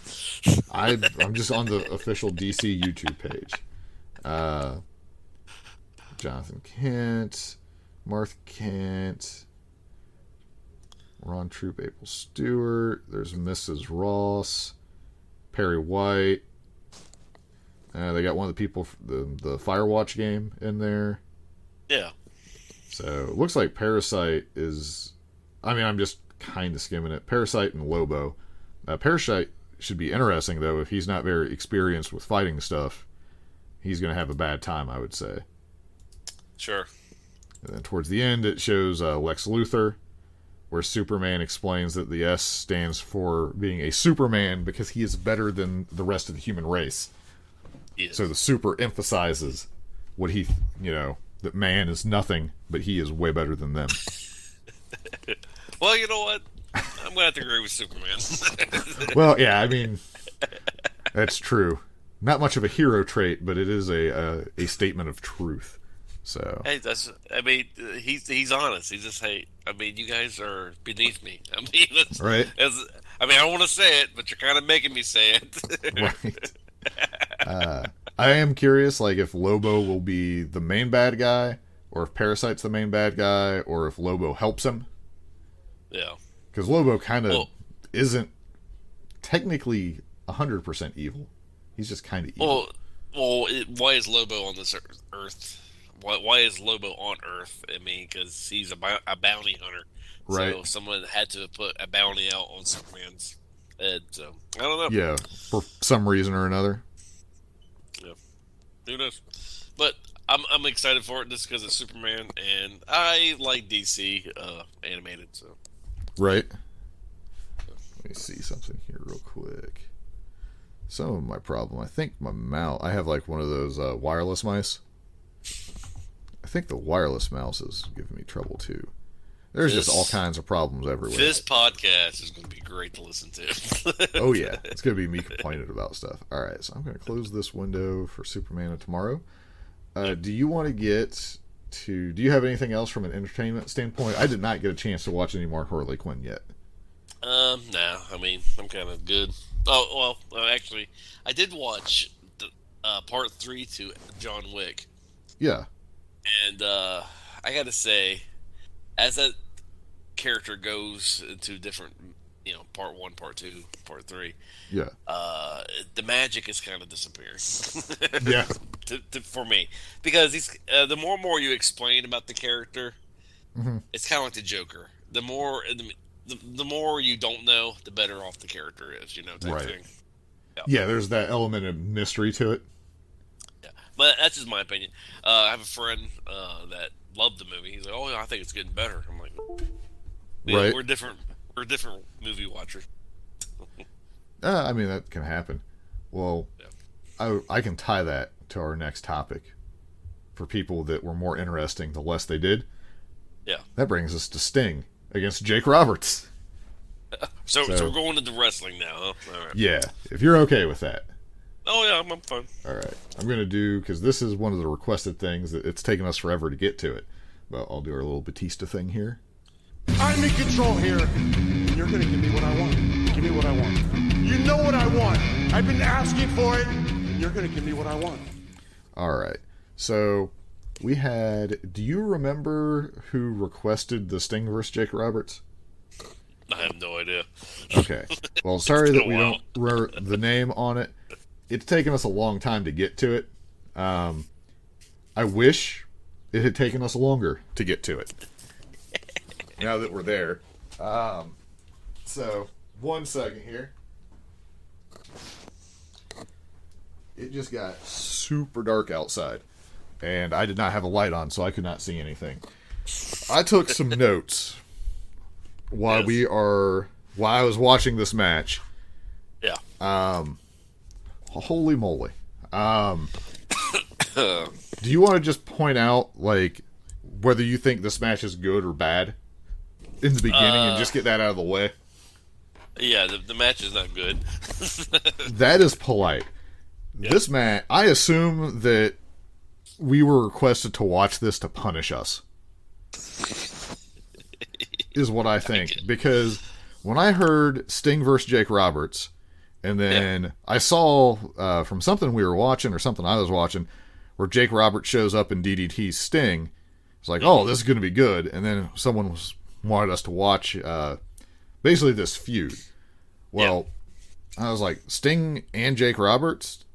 I'm just on the official DC YouTube page. Jonathan Kent, Martha Kent, Ron Troop, April Stewart. There's Mrs. Ross, Perry White. They got one of the people from the Firewatch game in there.
Yeah.
So it looks like Parasite is. I mean, I'm just kind of skimming it. Parasite and Lobo. Parasite should be interesting though. If he's not very experienced with fighting stuff, he's going to have a bad time, I would say.
Sure.
And then towards the end, it shows Lex Luthor. where Superman explains that the S stands for being a Superman because he is better than the rest of the human race.
Yes.
So the super emphasizes what he, that man is nothing, but he is way better than them.
Well, you know what? I'm going to have to agree with Superman.
Well, yeah, I mean, that's true. Not much of a hero trait, but it is a statement of truth. So
Hey, he's honest. He's just, you guys are beneath me. That's,
right.
I don't want to say it, but you're kind of making me say it.
Right. I am curious, like, if Lobo will be the main bad guy, or if Parasite's the main bad guy, or if Lobo helps him.
Yeah.
Because Lobo kind of isn't technically 100% evil. He's just kind of evil.
Why is Lobo on this Earth? Why is Lobo on Earth? Because he's a bounty hunter.
Right.
So someone had to put a bounty out on Superman's head. So I don't know.
Yeah, for some reason or another.
Yeah. Who knows? But I'm excited for it just because it's Superman, and I like DC animated. So.
Right. Let me see something here real quick. Some of my problem, I think my mouse. I have like one of those wireless mice. I think the wireless mouse is giving me trouble too. There's just all kinds of problems everywhere.
This podcast is going to be great to listen to.
Oh yeah, it's going to be me complaining about stuff. All right, so I'm going to close this window for Superman of Tomorrow. Do you want to get to? Do you have anything else from an entertainment standpoint? I did not get a chance to watch any more Harley Quinn yet.
No. I'm kind of good. Oh well, actually, I did watch the part 3 to John Wick.
Yeah.
And I got to say, as that character goes into different, part 1, part 2, part 3,
yeah,
the magic is kind of disappearing.
Yeah.
For me, because the more and more you explain about the character, it's kind of like the Joker. The more you don't know, the better off the character is. Type
right.
thing.
Yeah, there's that element of mystery to it.
Yeah, but that's just my opinion. I have a friend that loved the movie. He's like, "Oh, I think it's getting better." I'm like,
right.
We're different. We're different movie watchers.
That can happen. Well,
yeah.
I can tie that to our next topic. For people that were more interesting, the less they did.
Yeah.
That brings us to Sting against Jake Roberts.
So we're going into wrestling now, huh? All right.
Yeah, if you're okay with that.
Oh yeah, I'm fine.
All right, I'm gonna do, because this is one of the requested things that it's taken us forever to get to it. But I'll do our little Batista thing here.
I'm in control here, and you're gonna give me what I want. Give me what I want. You know what I want. I've been asking for it, and you're gonna give me what I want.
All right, so we had. Do you remember who requested the Sting versus Jake Roberts?
I have no idea.
Okay. Well, sorry that we don't wrote the name on it. It's taken us a long time to get to it. I wish it had taken us longer to get to it. Now that we're there. So, 1 second here. It just got super dark outside. And I did not have a light on, so I could not see anything. I took some notes while I was watching this match.
Yeah.
Holy moly. Do you want to just point out, like, whether you think this match is good or bad in the beginning and just get that out of the way?
Yeah, the match is not good.
That is polite. Yeah. This match, I assume that we were requested to watch this to punish us. Is what I think. Because when I heard Sting versus Jake Roberts, and then I saw from something we were watching or something I was watching, where Jake Roberts shows up in DDT's Sting, it's like, oh, this is going to be good. And then someone wanted us to watch basically this feud. Well, I was like, Sting and Jake Roberts,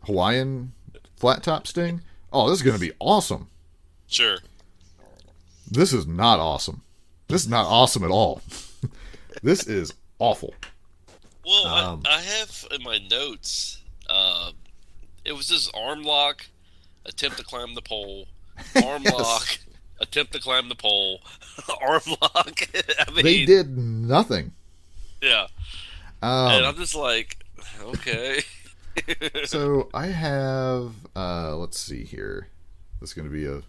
Hawaiian flat top Sting? Oh, this is going to be awesome.
Sure.
This is not awesome. This is not awesome at all. This is awful.
Well, I have in my notes, it was this arm lock, attempt to climb the pole, arm lock, attempt to climb the pole, arm lock. I mean,
They did nothing.
Yeah. And I'm just like, okay.
So I have, let's see here. This is going to be a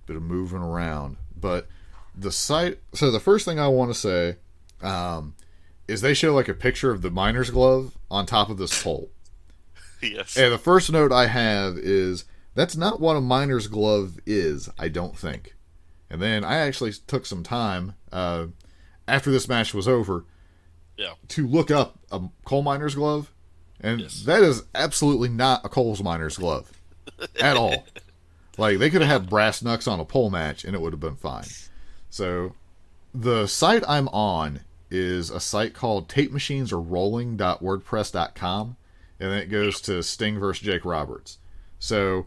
bit of moving around, but the site. So the first thing I want to say is they show like a picture of the miner's glove on top of this pole.
Yes.
And the first note I have is that's not what a miner's glove is, I don't think. And then I actually took some time after this match was over to look up a coal miner's glove. And that is absolutely not a coal miner's glove at all. Like, they could have had brass knucks on a pole match and it would have been fine. So, the site I'm on is a site called tapemashinesareRolling.wordpress.com, and then it goes to Sting versus Jake Roberts. So,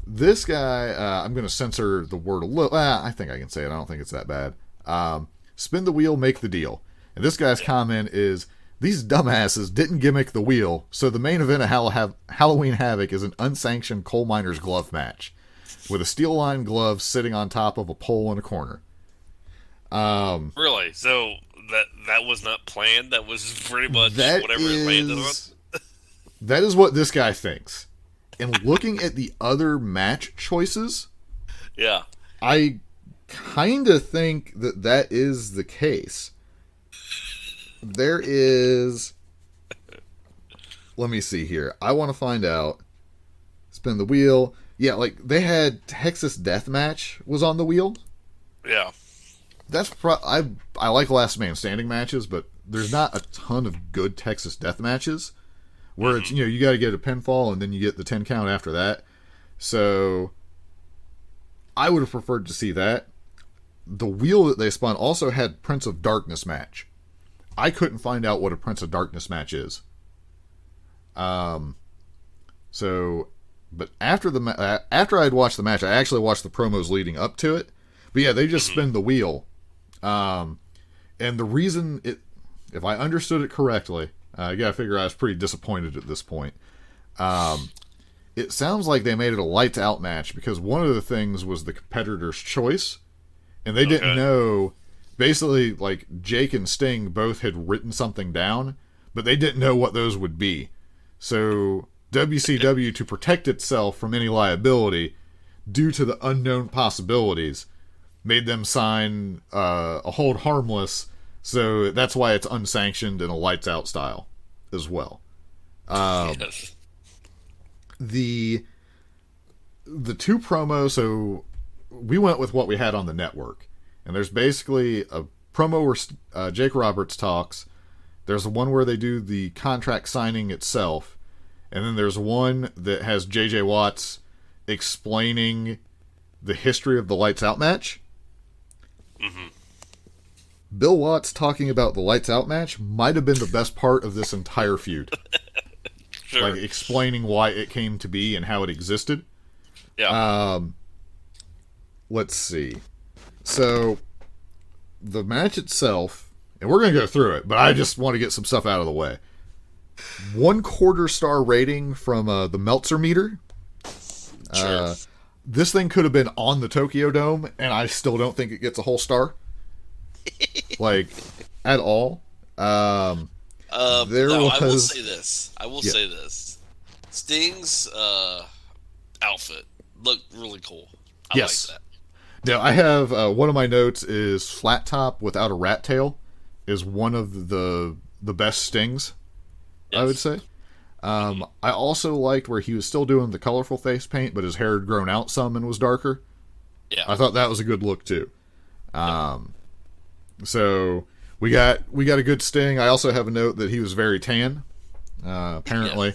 this guy, I'm going to censor the word a little. I think I can say it. I don't think it's that bad. Spin the wheel, make the deal. And this guy's comment is, these dumbasses didn't gimmick the wheel, so the main event of Halloween Havoc is an unsanctioned coal miner's glove match with a steel-lined glove sitting on top of a pole in a corner.
Really? So that was not planned? That was pretty much whatever it landed on?
That is what this guy thinks. And looking at the other match choices, I kind of think that is the case. There is... Let me see here. I want to find out. Spin the wheel. Yeah, like, they had Texas Deathmatch was on the wheel.
Yeah.
That's I like last man standing matches, but there's not a ton of good Texas death matches where it's, you got to get a pinfall and then you get the 10 count after that. So I would have preferred to see that. The wheel that they spun also had Prince of Darkness match. I couldn't find out what a Prince of Darkness match is. But after I'd watched the match, I actually watched the promos leading up to it. But yeah, they just spin the wheel. And the reason if I understood it correctly, I gotta figure I was pretty disappointed at this point. It sounds like they made it a lights out match because one of the things was the competitor's choice, and they didn't know. Basically, like, Jake and Sting both had written something down, but they didn't know what those would be. So WCW, to protect itself from any liability due to the unknown possibilities, made them sign a hold harmless, so that's why it's unsanctioned in a lights out style as well. The two promos, so we went with what we had on the network. And there's basically a promo where Jake Roberts talks. There's the one where they do the contract signing itself. And then there's one that has J.J. Watts explaining the history of the Lights Out match. Mm-hmm. Bill Watts talking about the Lights Out match might have been the best part of this entire feud.
Sure.
Like, explaining why it came to be and how it existed.
Yeah.
Let's see. So, the match itself, and we're going to go through it, but I just want to get some stuff out of the way. 1/4 star rating from the Meltzer meter.
Sure.
This thing could have been on the Tokyo Dome, and I still don't think it gets a whole star. Like, at all.
I will say this. Say this. Sting's outfit looked really cool. I like that.
Now, I have one of my notes is flat top without a rat tail is one of the best Stings, I would say. I also liked where he was still doing the colorful face paint, but his hair had grown out some and was darker.
Yeah,
I thought that was a good look too. So we got a good Sting. I also have a note that he was very tan. Apparently,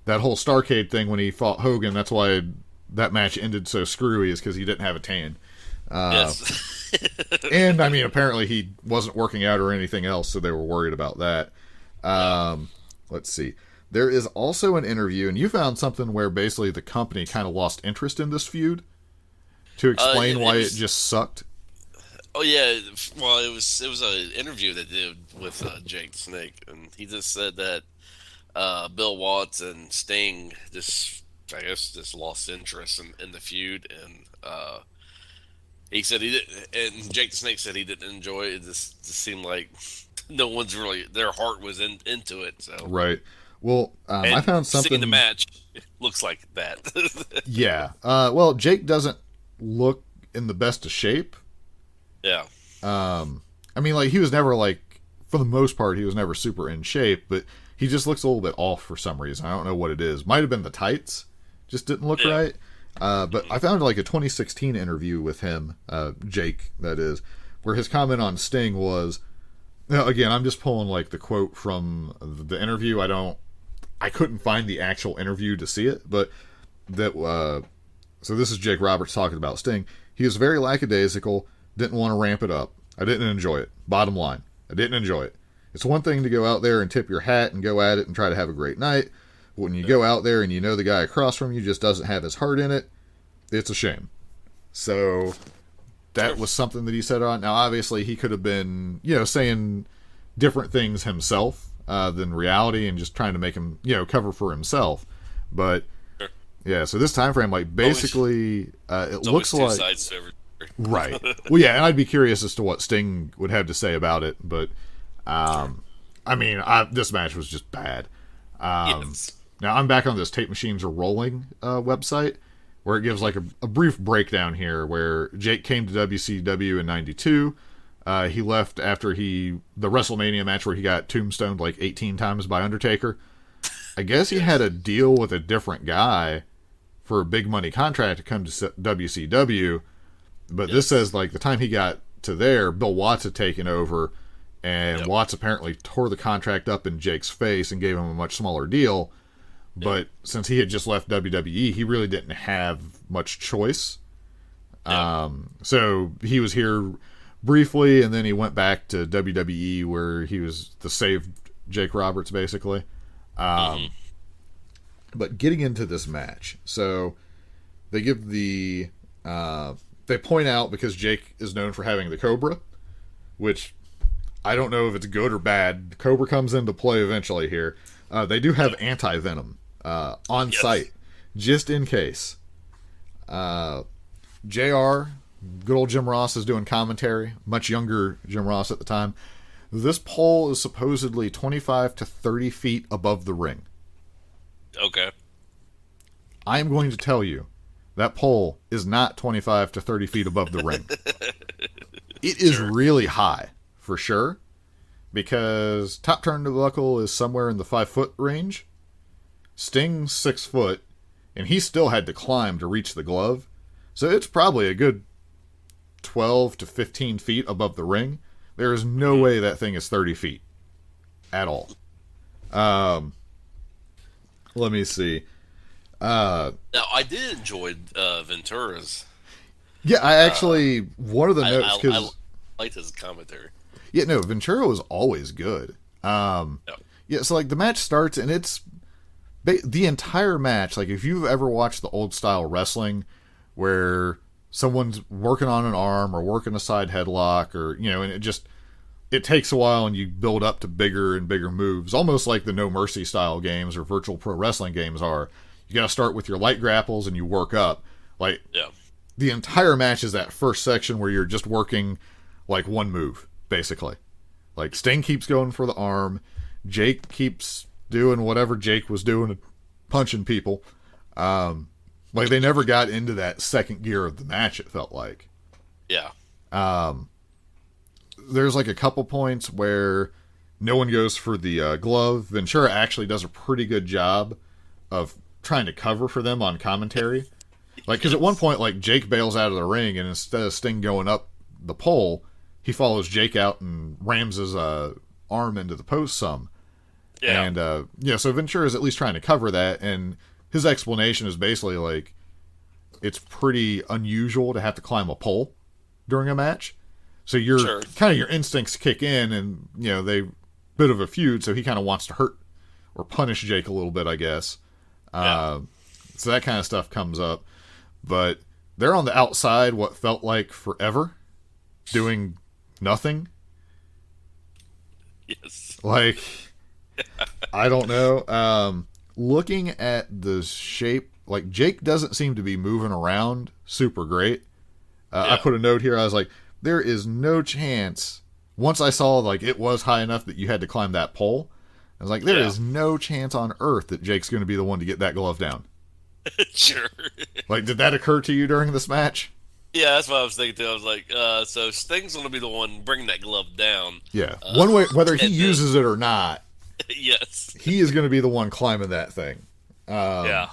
that whole Starcade thing when he fought Hogan, that's why that match ended so screwy, is because he didn't have a tan. And I mean, apparently he wasn't working out or anything else, so they were worried about that. Let's see. There is also an interview, and you found something where basically the company kind of lost interest in this feud to explain why it just sucked.
Oh yeah, well it was an interview they did with Jake the Snake, and he just said that Bill Watts and Sting just lost interest in the feud, and He said he didn't, and Jake the Snake said he didn't enjoy it. It just seemed like no one's really, their heart was into it. So
Right. Well,
and
I found something.
seeing the match looks like that.
Yeah. Well, Jake doesn't look in the best of shape.
Yeah.
I mean, like, he was never, like, for the most part, he was never super in shape, but he just looks a little bit off for some reason. I don't know what it is. Might have been the tights. Just didn't look right. But I found, like, a 2016 interview with him, Jake, that is, where his comment on Sting was, again, I'm just pulling, like, the quote from the interview. I couldn't find the actual interview to see it, but so this is Jake Roberts talking about Sting. He was very lackadaisical, didn't want to ramp it up. I didn't enjoy it. Bottom line, I didn't enjoy it. It's one thing to go out there and tip your hat and go at it and try to have a great night. But when you go out there and you know the guy across from you just doesn't have his heart in it, it's a shame. So that was something that he said on. Now, obviously, he could have been, saying different things himself than reality and just trying to make him, cover for himself. But yeah, so this time frame, like, basically, it looks
two
like
sides to every story.
Right. Well, yeah, and I'd be curious as to what Sting would have to say about it, but I mean, this match was just bad.
Yes.
Now, I'm back on this Tape Machines Are Rolling website, where it gives like a brief breakdown here, where Jake came to WCW in '92. He left after the WrestleMania match where he got tombstoned like 18 times by Undertaker. I guess he had a deal with a different guy for a big money contract to come to WCW, but this says like the time he got to there, Bill Watts had taken over, and Watts apparently tore the contract up in Jake's face and gave him a much smaller deal. But since he had just left WWE, he really didn't have much choice. So he was here briefly, and then he went back to WWE where he was the saved Jake Roberts, basically. But getting into this match, so they give they point out, because Jake is known for having the Cobra, which I don't know if it's good or bad. The Cobra comes into play eventually here. They do have anti-venom on site, just in case. JR, good old Jim Ross, is doing commentary. Much younger Jim Ross at the time. This pole is supposedly 25 to 30 feet above the ring.
Okay.
I am going to tell you, that pole is not 25 to 30 feet above the ring. It is really high, for sure, because top turnbuckle is somewhere in the 5-foot range. Sting's 6 foot, and he still had to climb to reach the glove. So it's probably a good 12 to 15 feet above the ring. There is no way that thing is 30 feet at all. Let me see.
Now, I did enjoy Ventura's.
Yeah, I actually, one of the notes,
I
because
liked his commentary.
yeah, no, Ventura was always good. Yeah, so like the match starts, and it's the entire match. Like, if you've ever watched the old style wrestling where someone's working on an arm or working a side headlock, or and it takes a while, and you build up to bigger and bigger moves, almost like the No Mercy style games or virtual pro wrestling games are. You got to start with your light grapples and you work up. Like, the entire match is that first section where you're just working like one move, basically. Like, Sting keeps going for the arm. Jake keeps doing whatever Jake was doing, punching people. Like, they never got into that second gear of the match, it felt like.
Yeah.
There's like a couple points where no one goes for the glove. Ventura actually does a pretty good job of trying to cover for them on commentary. Like, because at one point, like, Jake bails out of the ring, and instead of Sting going up the pole, he follows Jake out and rams his arm into the post some.
Yeah.
And, so Ventura is at least trying to cover that, and his explanation is basically, like, it's pretty unusual to have to climb a pole during a match. So your instincts kick in, and, they bit of a feud, so he kind of wants to hurt or punish Jake a little bit, I guess. So that kind of stuff comes up. But they're on the outside what felt like forever, doing nothing.
Yes.
Like, I don't know. Looking at the shape, like, Jake doesn't seem to be moving around super great. I put a note here. I was like, there is no chance. Once I saw like it was high enough that you had to climb that pole, I was like, there is no chance on earth that Jake's going to be the one to get that glove down.
Sure.
Like, did that occur to you during this match?
Yeah, that's what I was thinking too. I was like, so Sting's going to be the one bringing that glove down.
Yeah. One way, whether he uses it or not,
yes,
he is going to be the one climbing that thing.
Yeah.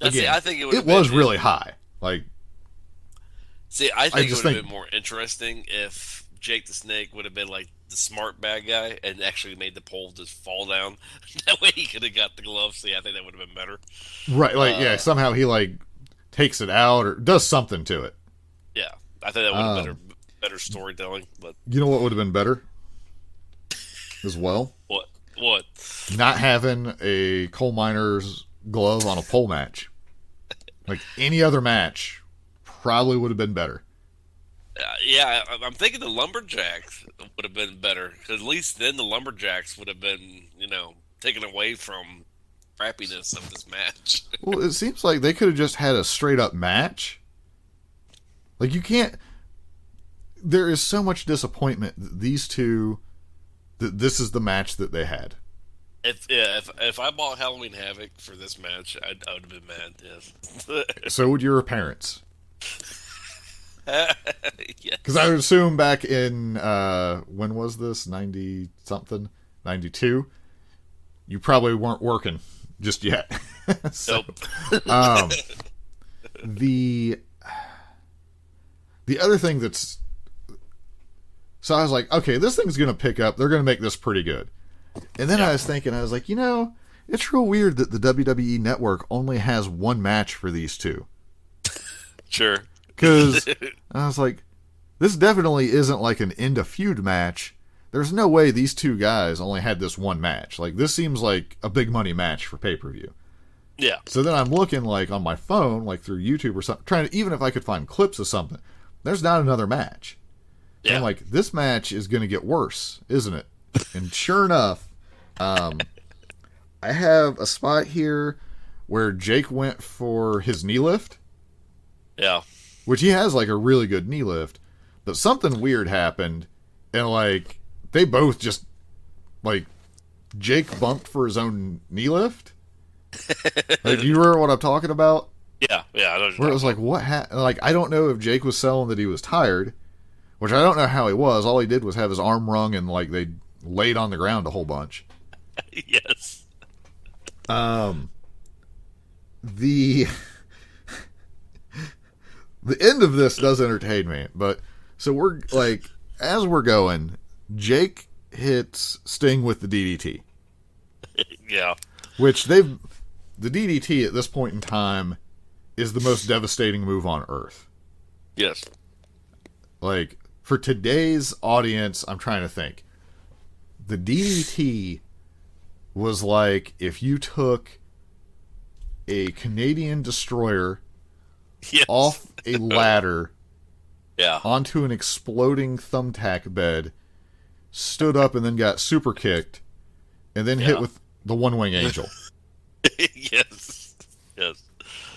Again,
I think
it was really high. Like,
I think it
just
would have
think-
been more interesting if Jake the Snake would have been like the smart bad guy and actually made the pole just fall down. That way he could have got the glove. See, I think that would have been better.
right? Like, somehow he like takes it out or does something to it.
Yeah, I think that would have been better storytelling. But
You know what would have been better as well?
what?
Not having a coal miner's glove on a pole match. Like any other match probably would have been better.
Yeah, I'm thinking the Lumberjacks would have been better, because at least then the Lumberjacks would have been, taken away from crappiness of this match.
Well, it seems like they could have just had a straight up match. Like, you can't. There is so much disappointment that these two. That this is the match that they had.
If I bought Halloween Havoc for this match, I would have been mad. Yes.
So would your parents.
Yes.
Because I would assume back in when was this 90 something 92, you probably weren't working just yet. So,
Nope.
the other thing that's so I was like, okay, this thing's gonna pick up. They're gonna make this pretty good. And then I was thinking, I was like, it's real weird that the WWE Network only has one match for these two.
Sure.
Because I was like, this definitely isn't like an end of feud match. There's no way these two guys only had this one match. Like, this seems like a big money match for pay-per-view.
Yeah.
So then I'm looking like on my phone, like through YouTube or something, trying to, even if I could find clips of something, there's not another match.
Yeah.
I'm like, this match is going to get worse, isn't it? And sure enough, I have a spot here where Jake went for his knee lift.
Yeah.
Which he has like a really good knee lift, but something weird happened, and like they both just like Jake bumped for his own knee lift. Like, do you remember what I'm talking about?
Yeah. I know
Where it was like, what happened? Like, I don't know if Jake was selling that he was tired, which I don't know how he was. All he did was have his arm wrung and like they laid on the ground a whole bunch.
Yes.
The end of this does entertain me, but so we're like, as we're going, Jake hits Sting with the DDT,
Yeah.
which the DDT at this point in time is the most devastating move on earth.
Yes.
Like, for today's audience, I'm trying to think. The DDT was like if you took a Canadian destroyer
Yes.
off a ladder
Yeah.
onto an exploding thumbtack bed, stood up and then got super kicked, and then hit with the one wing angel.
Yes.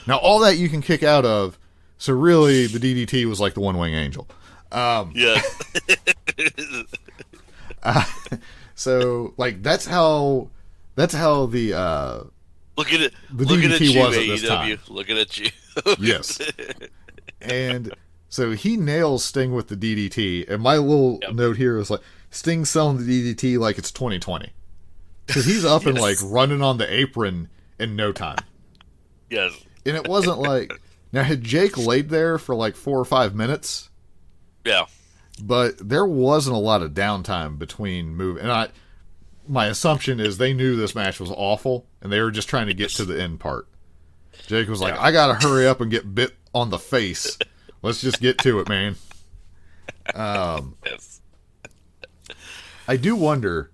Now, all that you can kick out of, so really the DDT was like the one wing angel.
Yes.
So, like, that's how the
Look at it.
The
Looking at
DDT
you,
was at this
AEW.
time.
Looking at you.
yes. And so he nails Sting with the DDT, and my little note here is like, Sting selling the DDT like it's 2020. Because he's up and like running on the apron in no time.
Yes.
And it wasn't like, now had Jake laid there for like 4 or 5 minutes,
Yeah.
but there wasn't a lot of downtime between move. And my assumption is they knew this match was awful, and they were just trying to get to the end part. Jake was like, I gotta hurry up and get bit on the face. Let's just get to it, man.
Yes.
I do wonder,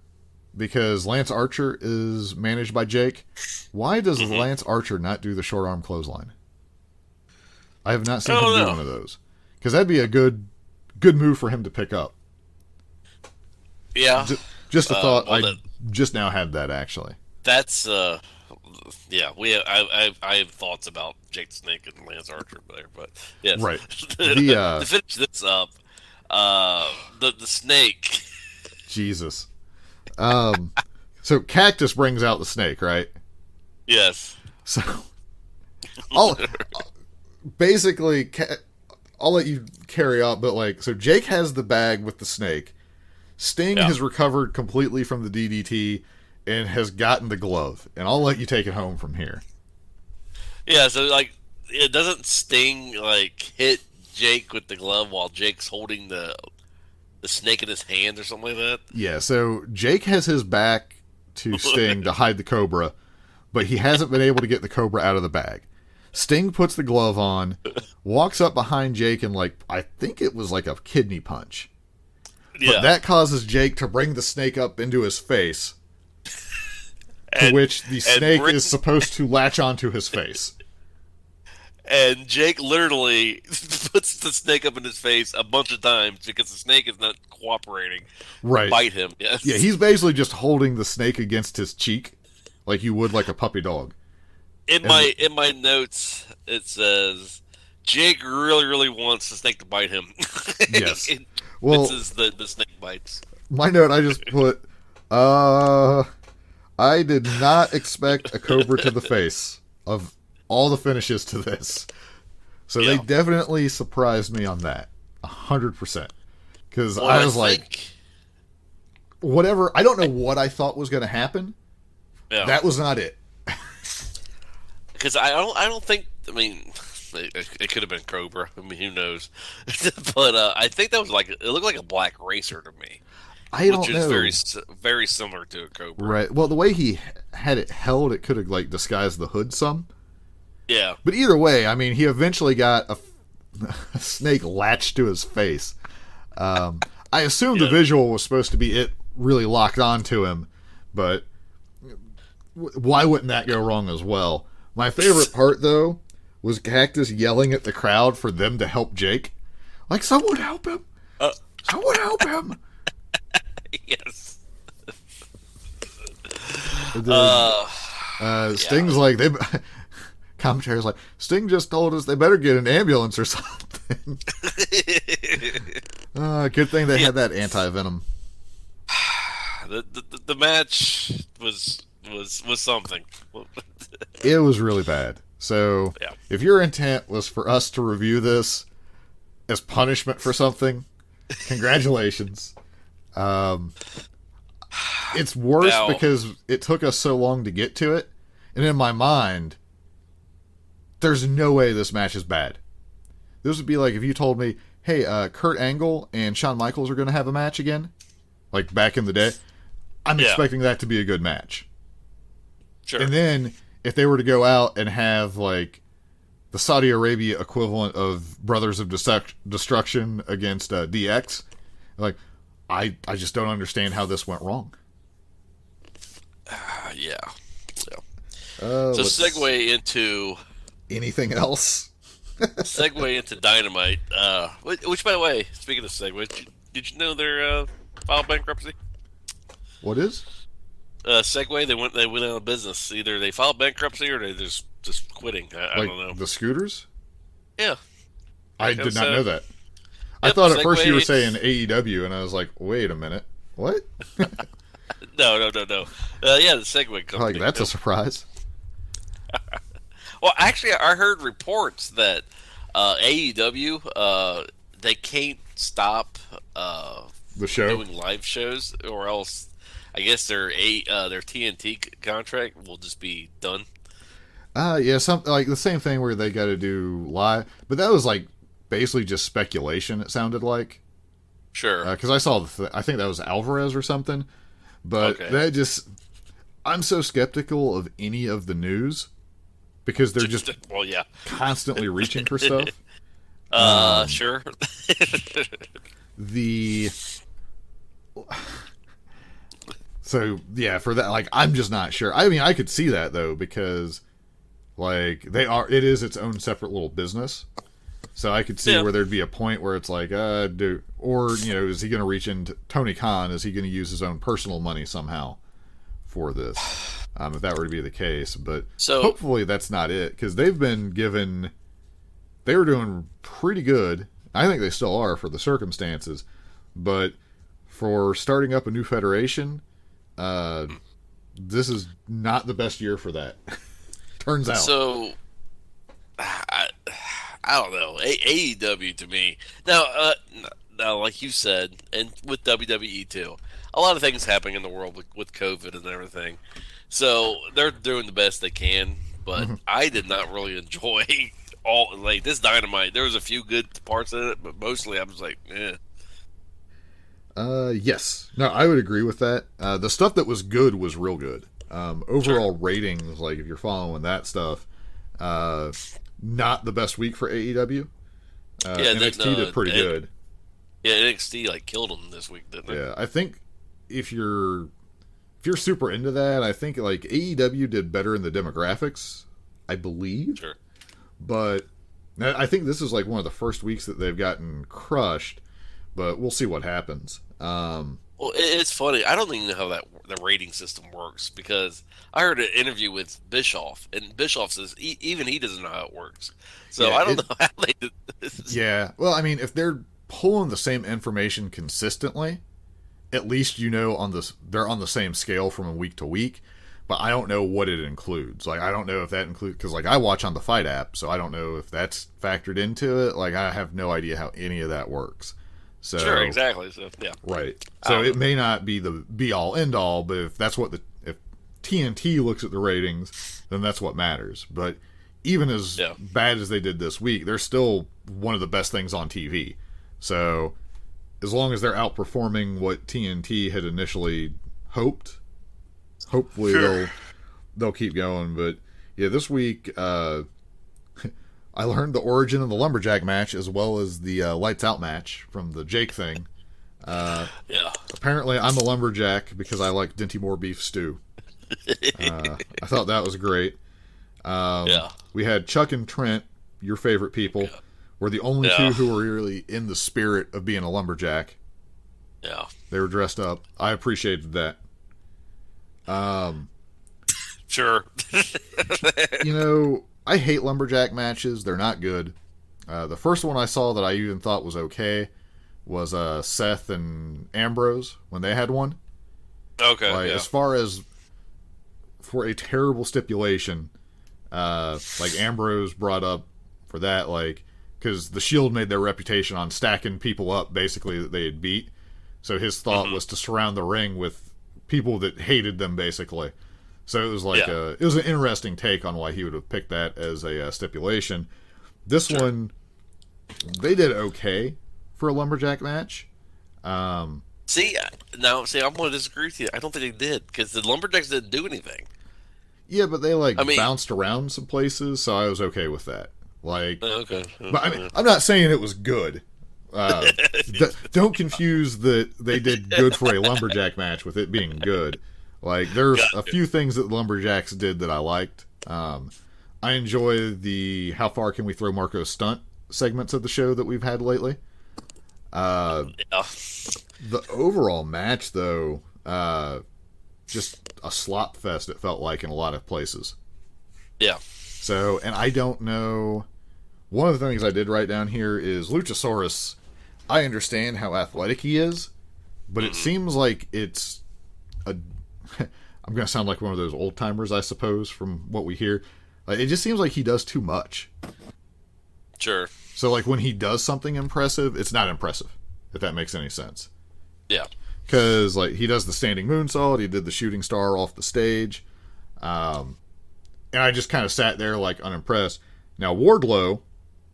because Lance Archer is managed by Jake, why does Lance Archer not do the short arm clothesline? I have not seen him do one of those. Because that'd be a good move for him to pick up.
Yeah.
Just a thought.
well,
I just now had that, actually.
That's yeah. I have thoughts about Jake the Snake and Lance Archer there, but yes,
Right.
To finish this up, the Snake.
Jesus. So Cactus brings out the snake, right?
Yes.
So, I'll basically, I'll let you carry on, but like, so Jake has the bag with the snake. Sting has recovered completely from the DDT and has gotten the glove, and I'll let you take it home from here.
Yeah, so like, it doesn't Sting like hit Jake with the glove while Jake's holding the snake in his hand or something like that?
Yeah, so Jake has his back to Sting to hide the Cobra, but he hasn't been able to get the Cobra out of the bag. Sting puts the glove on, walks up behind Jake, and like, I think it was like a kidney punch.
Yeah.
But that causes Jake to bring the snake up into his face, to which the snake is supposed to latch onto his face.
And Jake literally puts the snake up in his face a bunch of times because the snake is not cooperating.
Right.
Bite him. Yes.
Yeah, he's basically just holding the snake against his cheek, like you would like a puppy dog.
In my notes, it says Jake really wants the snake to bite him.
Yes.
Well, this is the snake bites.
My note, I just put, I did not expect a Cobra to the face of all the finishes to this. So they definitely surprised me on that. 100%. Because I was like, whatever, I don't know what I thought was going to happen. Yeah. That was not it.
Because I don't think, I mean, it could have been Cobra. I mean, who knows? But I think that was like, it looked like a black racer to me.
I don't know.
Which is very, very similar to a Cobra.
Right. Well, the way he had it held, it could have like disguised the hood some.
Yeah.
But either way, I mean, he eventually got a snake latched to his face. I assume the visual was supposed to be it really locked onto him, but why wouldn't that go wrong as well? My favorite part, though, was Cactus yelling at the crowd for them to help Jake. Like, someone help him! Someone help him!
Yes.
Sting's like, commentary's like, Sting just told us they better get an ambulance or something. Good thing they had that anti-venom.
The match was something.
It was really bad. So, if your intent was for us to review this as punishment for something, congratulations. It's worse because it took us so long to get to it, and in my mind, there's no way this match is bad. This would be like if you told me, hey, Kurt Angle and Shawn Michaels are going to have a match again, like back in the day. I'm expecting that to be a good match.
Sure.
And then if they were to go out and have like the Saudi Arabia equivalent of Brothers of Destruction against DX, like I just don't understand how this went wrong.
So segue into
anything else.
Segue into Dynamite. Which, by the way, speaking of segue, did you know they're filed bankruptcy?
What is?
Segway, they went out of business. Either they filed bankruptcy or they just quitting. I don't know.
The scooters?
Yeah.
I did not know that. I thought at first you were saying AEW, and I was like, wait a minute. What?
No. Yeah, the Segway company.
Like, that's a surprise.
Well, actually, I heard reports that AEW, they can't stop
the show
doing live shows, or else I guess their TNT contract will just be done.
Yeah, something like the same thing where they got to do live, but that was like basically just speculation. It sounded like.
Sure.
Because I saw I think that was Alvarez or something, but that just I'm so skeptical of any of the news because they're just constantly reaching for stuff.
Sure.
So yeah, for that, like, I'm just not sure. I mean, I could see that though because, like, it is its own separate little business. So I could see where there'd be a point where it's like, is he going to reach into Tony Khan? Is he going to use his own personal money somehow for this? if that were to be the case. But
So-
hopefully that's not it, because they were doing pretty good. I think they still are for the circumstances, but for starting up a new federation, this is not the best year for that. Turns out.
So, I don't know. AEW to me now, like you said, and with WWE too, a lot of things happening in the world with COVID and everything. So they're doing the best they can, but I did not really enjoy all like this Dynamite. There was a few good parts in it, but mostly I was like, eh.
Yes. No, I would agree with that. The stuff that was good was real good. Overall ratings, like if you're following that stuff, not the best week for AEW. NXT did pretty good.
Yeah, NXT like killed them this week, didn't they?
Yeah, I think if you're super into that, I think like AEW did better in the demographics, I believe.
Sure.
But I think this is like one of the first weeks that they've gotten crushed, but we'll see what happens.
Well, it's funny. I don't even know how the rating system works, because I heard an interview with Bischoff, and Bischoff says even he doesn't know how it works. So
Yeah,
I don't know how they did this.
Yeah, well, I mean, if they're pulling the same information consistently, at least they're on the same scale from week to week. But I don't know what it includes. Like, I don't know if that includes, because like I watch on the Fight app, so I don't know if that's factored into it. Like, I have no idea how any of that works. So,
Sure, exactly. So yeah,
right. So it may not be the be all end all, but if that's what if TNT looks at the ratings, then that's what matters. But even as bad as they did this week, they're still one of the best things on TV. So as long as they're outperforming what TNT had initially hoped, hopefully they'll keep going. But yeah, this week I learned the origin of the lumberjack match as well as the lights out match from the Jake thing. Apparently I'm a lumberjack because I like Dinty Moore beef stew. I thought that was great. We had Chuck and Trent, your favorite people, were the only two who were really in the spirit of being a lumberjack.
Yeah.
They were dressed up. I appreciated that.
Sure.
You know, I hate lumberjack matches. They're not good. The first one I saw that I even thought was okay was Seth and Ambrose when they had one.
Okay.
Like, as far as for a terrible stipulation, like Ambrose brought up for that, like, because the Shield made their reputation on stacking people up, basically, that they had beat. So his thought was to surround the ring with people that hated them, basically. So it was like it was an interesting take on why he would have picked that as a stipulation. This one, they did okay for a lumberjack match.
See, I'm going to disagree with you. I don't think they did, because the lumberjacks didn't do anything.
Yeah, but they bounced around some places, so I was okay with that. Like,
okay.
But I mean, I'm not saying it was good. Don't confuse that they did good for a lumberjack match with it being good. Like, there's a few things that the lumberjacks did that I liked. I enjoy the how far can we throw Marco stunt segments of the show that we've had lately. The overall match, though, just a slop fest, it felt like, in a lot of places.
Yeah.
So, and I don't know. One of the things I did write down here is Luchasaurus. I understand how athletic he is, but it seems like it's a. I'm going to sound like one of those old timers, I suppose, from what we hear. Like, it just seems like he does too much.
Sure.
So, like, when he does something impressive, it's not impressive, if that makes any sense.
Yeah.
Because, like, he does the standing moonsault, he did the shooting star off the stage, and I just kind of sat there, like, unimpressed. Now, Wardlow,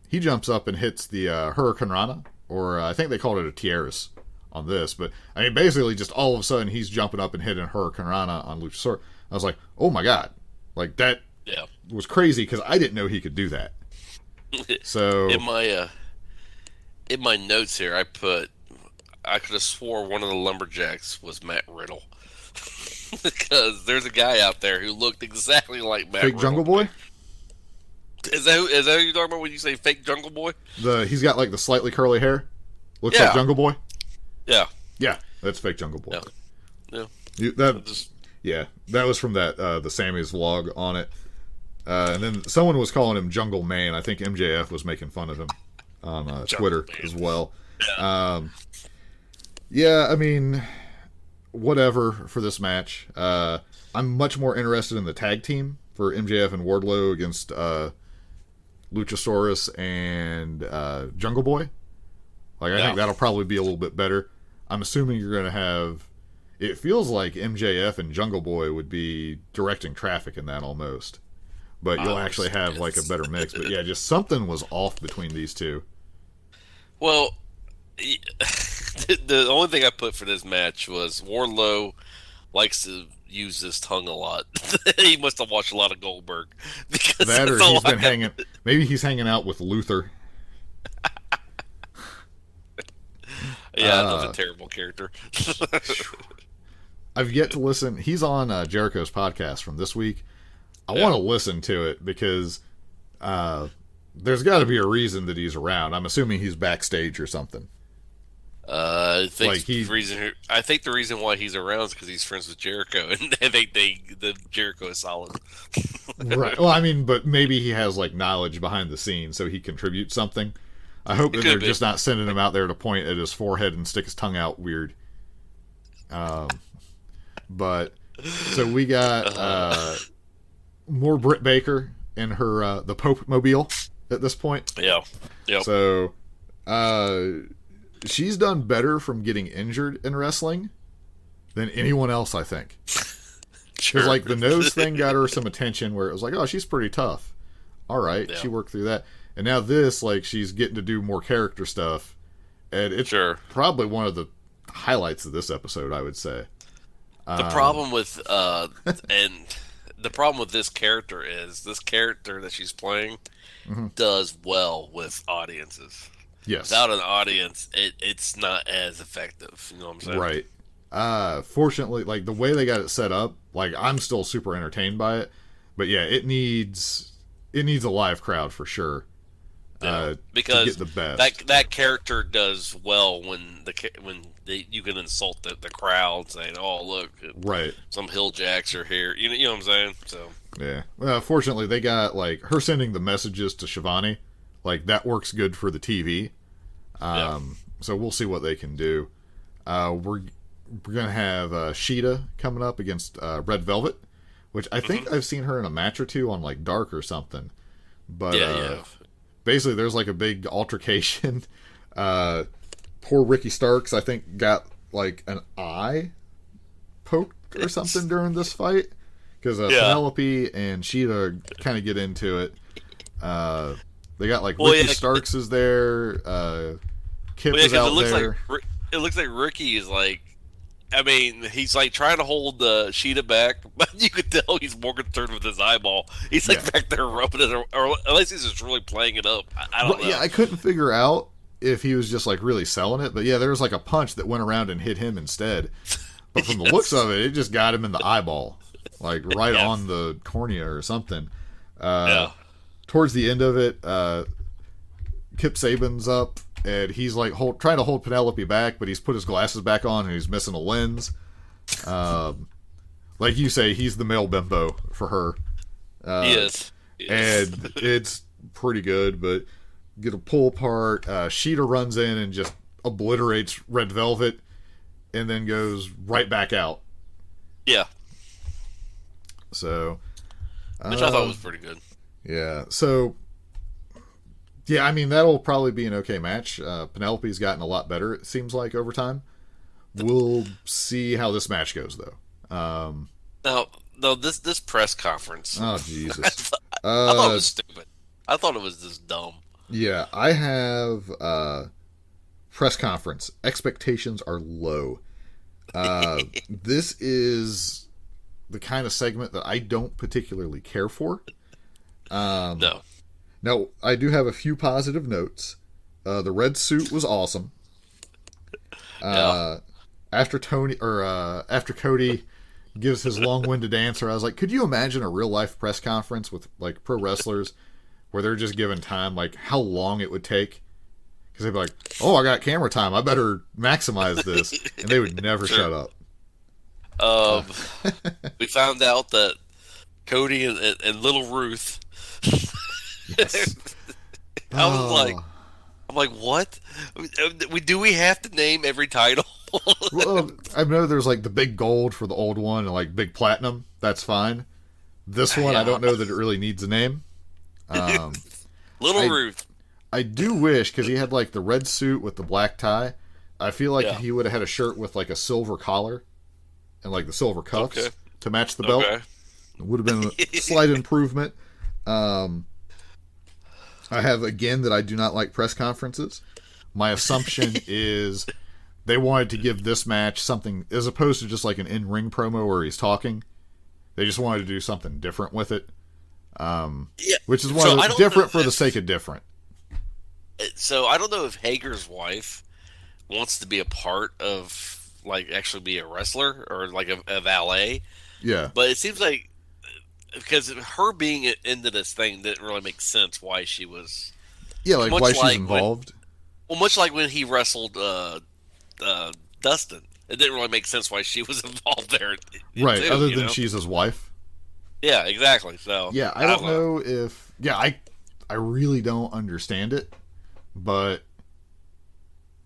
he jumps up and hits the Hurricane Rana, or I think they called it a Tierras on this, but, I mean, basically, just all of a sudden, he's jumping up and hitting Hurricane Rana on Luchasaurus. I was like, oh my god. Like, that was crazy, because I didn't know he could do that. So
in my notes here, I could have swore one of the lumberjacks was Matt Riddle, because there's a guy out there who looked exactly like Matt
Fake
Riddle.
Jungle Boy?
Is that who you're talking about when you say fake Jungle Boy?
He's got like the slightly curly hair. Looks like Jungle Boy.
Yeah.
Yeah, that's fake Jungle Boy.
Yeah.
You Yeah, that was from that the Sammy's vlog on it. And then someone was calling him Jungle Man. I think MJF was making fun of him on Twitter as well. Yeah, I mean, whatever for this match. I'm much more interested in the tag team for MJF and Wardlow against Luchasaurus and Jungle Boy. Like, I think that'll probably be a little bit better. I'm assuming you're going to have... It feels like MJF and Jungle Boy would be directing traffic in that almost. But you'll actually have, like, a better mix. But, yeah, just something was off between these two.
Well, the only thing I put for this match was Wardlow likes to use his tongue a lot. He must have watched a lot of Goldberg.
That or he's been hanging... Maybe he's hanging out with Luther.
Yeah, that was a terrible character.
I've yet to listen. He's on Jericho's podcast from this week. I want to listen to it because there's got to be a reason that he's around. I'm assuming he's backstage or something.
I think the reason why he's around is because he's friends with Jericho, and I think the Jericho is solid.
Right. Well, I mean, but maybe he has like knowledge behind the scenes, so he contributes something. I hope that they're just not sending him out there to point at his forehead and stick his tongue out weird. But so we got more Britt Baker in her the Pope Mobile at this point.
Yeah. Yep.
So she's done better from getting injured in wrestling than anyone else, I think.
Sure.
Because like the nose thing got her some attention where it was like, oh, she's pretty tough. All right, she worked through that. And now this, like, she's getting to do more character stuff. And it's probably one of the highlights of this episode, I would say.
The problem with this character is this character that she's playing does well with audiences.
Yes.
Without an audience, it's not as effective. You know what I'm saying?
Right. Fortunately, like, the way they got it set up, like, I'm still super entertained by it. But yeah, it needs a live crowd for sure.
Because
to get the best.
That character does well when you can insult the crowd saying, "Oh, look,
right,
some hill jacks are here." You know what I'm saying? So
yeah. Well, fortunately, they got like her sending the messages to Shivani, like that works good for the TV. So we'll see what they can do. We're gonna have Sheeta coming up against Red Velvet, which I think I've seen her in a match or two on like Dark or something. But basically, there's like a big altercation. Poor Ricky Starks, I think, got like an eye poked or something during this fight. Because Penelope and Sheeta kind of get into it. They got like Ricky Starks is there. Kip is out there.
It looks like Ricky is like, I mean, he's like trying to hold Sheeta back, but you could tell he's more concerned with his eyeball. He's like back there rubbing it, or unless he's just really playing it up. I don't know.
Yeah, I couldn't figure out if he was just like really selling it, but yeah, there was like a punch that went around and hit him instead. But from the looks of it, it just got him in the eyeball, like right on the cornea or something. Towards the end of it, Kip Saban's up. And he's like trying to hold Penelope back, but he's put his glasses back on and he's missing a lens. Like you say, he's the male bimbo for her.
Yes.
And it's pretty good, but get a pull apart. Sheeta runs in and just obliterates Red Velvet and then goes right back out.
Yeah.
So.
Which I thought was pretty good.
Yeah. So. Yeah, I mean, that'll probably be an okay match. Penelope's gotten a lot better, it seems like, over time. We'll see how this match goes, though.
No, this press conference.
Oh, Jesus.
I thought it was stupid. I thought it was just dumb.
Yeah, I have press conference. Expectations are low. This is the kind of segment that I don't particularly care for.
No.
Now, I do have a few positive notes. The red suit was awesome. After Cody gives his long-winded answer, I was like, could you imagine a real-life press conference with like pro wrestlers where they're just given time, like how long it would take? Because they'd be like, oh, I got camera time. I better maximize this. And they would never shut up.
We found out that Cody and Little Ruth.
Yes.
I'm like, what? We have to name every title?
Well, I know there's like the big gold for the old one and like big platinum. That's fine. This one, I don't know that it really needs a name.
Little Ruth.
I do wish, because he had like the red suit with the black tie. I feel like if he would have had a shirt with like a silver collar and like the silver cuffs to match the belt, it would have been a slight improvement. I have again that I do not like press conferences. My assumption is they wanted to give this match something, as opposed to just like an in-ring promo where he's talking. They just wanted to do something different with it. Which is different for the sake of different.
So I don't know if Hager's wife wants to be a part of, like, actually be a wrestler or like a valet.
Yeah.
But it seems like, because her being into this thing didn't really make sense why she was.
Yeah, like why she's involved.
Much like when he wrestled Dustin. It didn't really make sense why she was involved there.
Right, too, other than she's his wife.
Yeah, exactly. So
yeah, I don't know if... Yeah, I really don't understand it, but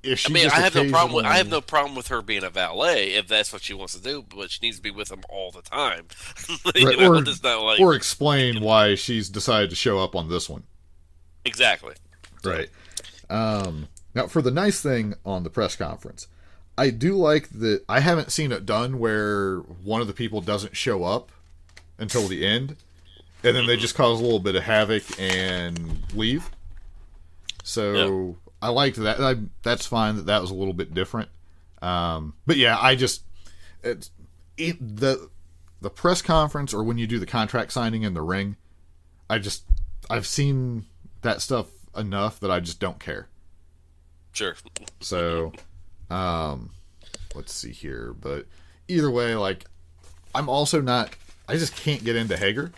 if she
I have no problem with her being a valet if that's what she wants to do, but she needs to be with him all the time.
Right, or explain why she's decided to show up on this one.
Exactly.
Right. Now, for the nice thing on the press conference, I do like that I haven't seen it done where one of the people doesn't show up until the end, and then they just cause a little bit of havoc and leave. So I liked that. That's fine that was a little bit different. But yeah, the press conference, or when you do the contract signing in the ring, I've seen that stuff enough that I just don't care.
Sure.
So, let's see here. But either way, like, I'm also not... I just can't get into Hager.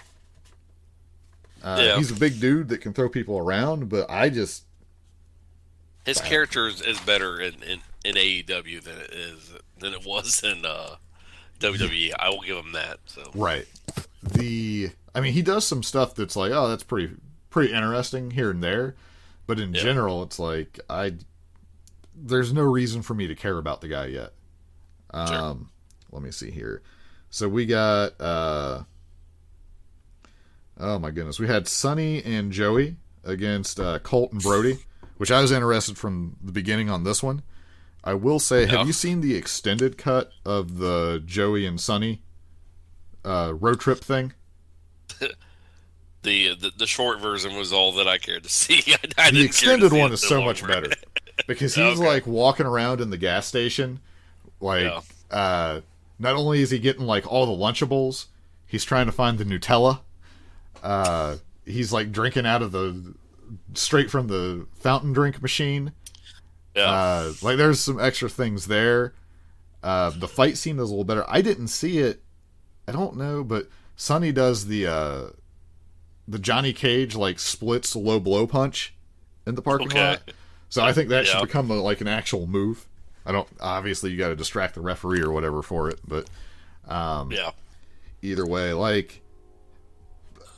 He's a big dude that can throw people around, but I just...
His character is better in AEW than it was in WWE. I will give him that. So.
Right. I mean, he does some stuff that's like, oh, that's pretty interesting here and there, but in general, it's like there's no reason for me to care about the guy yet.
Sure.
Let me see here. So we got, oh my goodness, we had Sonny and Joey against Colt and Brody, which I was interested from the beginning on this one. I will say, have you seen the extended cut of the Joey and Sonny road trip thing?
The short version was all that I cared to see.
The extended one is so much better because he's like walking around in the gas station, like not only is he getting like all the Lunchables, he's trying to find the Nutella. He's like drinking out of straight from the fountain drink machine. Yeah. Like there's some extra things there. The fight scene is a little better. I didn't see it. I don't know, but Sonny does the Johnny Cage like splits low blow punch in the parking lot. So I think that should become like an actual move. Obviously you got to distract the referee or whatever for it, but either way, like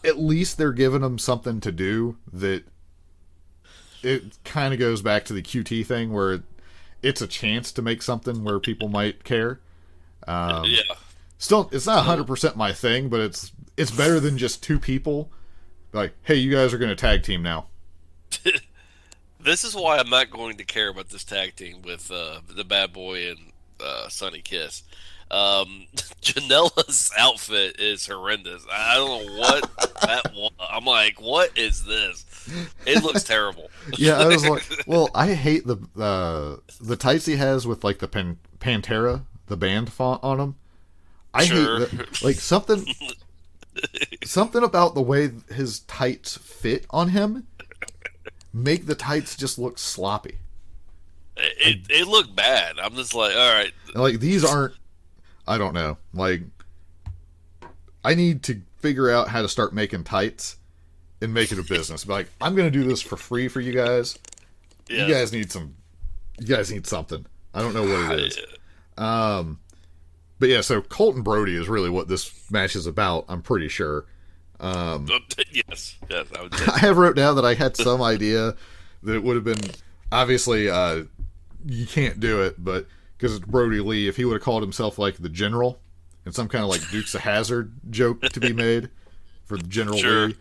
at least they're giving him something to do that it kind of goes back to the QT thing where it's a chance to make something where people might care. Still, it's not 100% my thing, but it's better than just two people. Like, hey, you guys are going to tag team now.
This is why I'm not going to care about this tag team with the Bad Boy and Sonny Kiss. Janela's outfit is horrendous. I don't know what that was. I'm like, what is this? It looks terrible.
Yeah, I was like, well, I hate the tights he has with like the Pantera, the band font on them. I hate that. Like something about the way his tights fit on him make the tights just look sloppy.
It looked bad. I'm just like, all right.
Like these aren't. I don't know. Like, I need to figure out how to start making tights and make it a business. But like, I'm going to do this for free for you guys. Yeah. You guys need something. I don't know what it is. But But yeah, so Colt and Brody is really what this match is about, I'm pretty sure.
Yes, I would say.
I have wrote down that I had some idea that it would have been, obviously, you can't do it, but because it's Brody Lee, if he would have called himself like the General, and some kind of like Dukes of Hazzard joke to be made for the General
Sure.
Lee.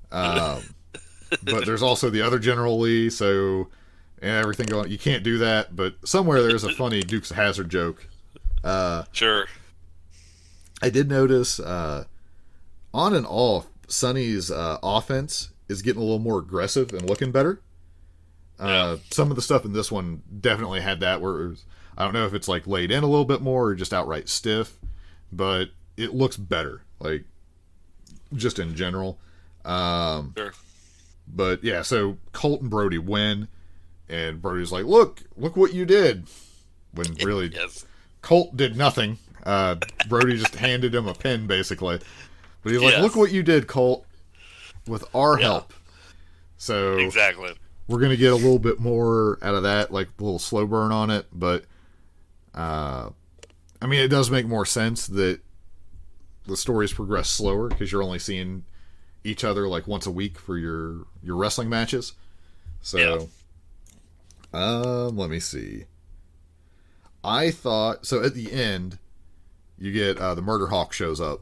But there's also the other General Lee, so and everything going. You can't do that, but somewhere there's a funny Dukes of Hazzard joke.
Sure.
I did notice on and off, Sonny's offense is getting a little more aggressive and looking better. Some of the stuff in this one definitely had that where it was, I don't know if it's like laid in a little bit more or just outright stiff, but it looks better, like just in general.
Sure.
But yeah, so Colt and Brody win, and Brody's like, look what you did. When really,
Yes.
Colt did nothing. Brody just handed him a pen, basically. But he's like,
Yes.
look what you did, Colt, with our help. So
Exactly.
we're going to get a little bit more out of that, like a little slow burn on it. But, I mean, it does make more sense that the stories progress slower because you're only seeing each other like once a week for your wrestling matches. So, let me see. I thought, so at the end, you get the Murder Hawk shows up.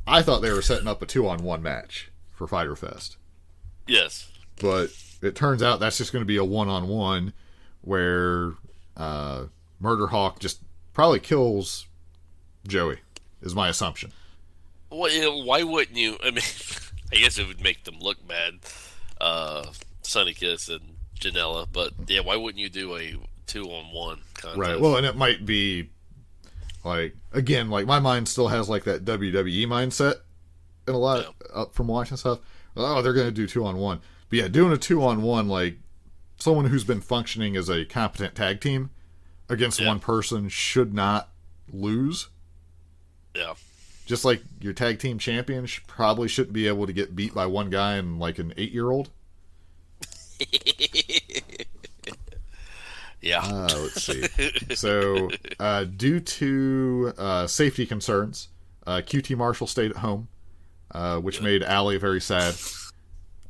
I thought they were setting up a 2-on-1 match for Fyter Fest.
Yes.
But it turns out that's just going to be a 1-on-1 where Murder Hawk just probably kills Joey, is my assumption.
Well, you know, why wouldn't you? I mean, I guess it would make them look bad, Sonny Kiss and Janela. But yeah, why wouldn't you do a 2-on-1 contest?
Right. Well, and it might be like, again, like my mind still has like that WWE mindset in a lot up from watching stuff. Oh, they're going to do 2-on-1. But yeah, doing a 2-on-1, like someone who's been functioning as a competent tag team against one person should not lose.
Yeah.
Just like your tag team champion probably shouldn't be able to get beat by one guy and like an 8-year-old.
Yeah.
Let's see. So, due to safety concerns, QT Marshall stayed at home, which made Allie very sad.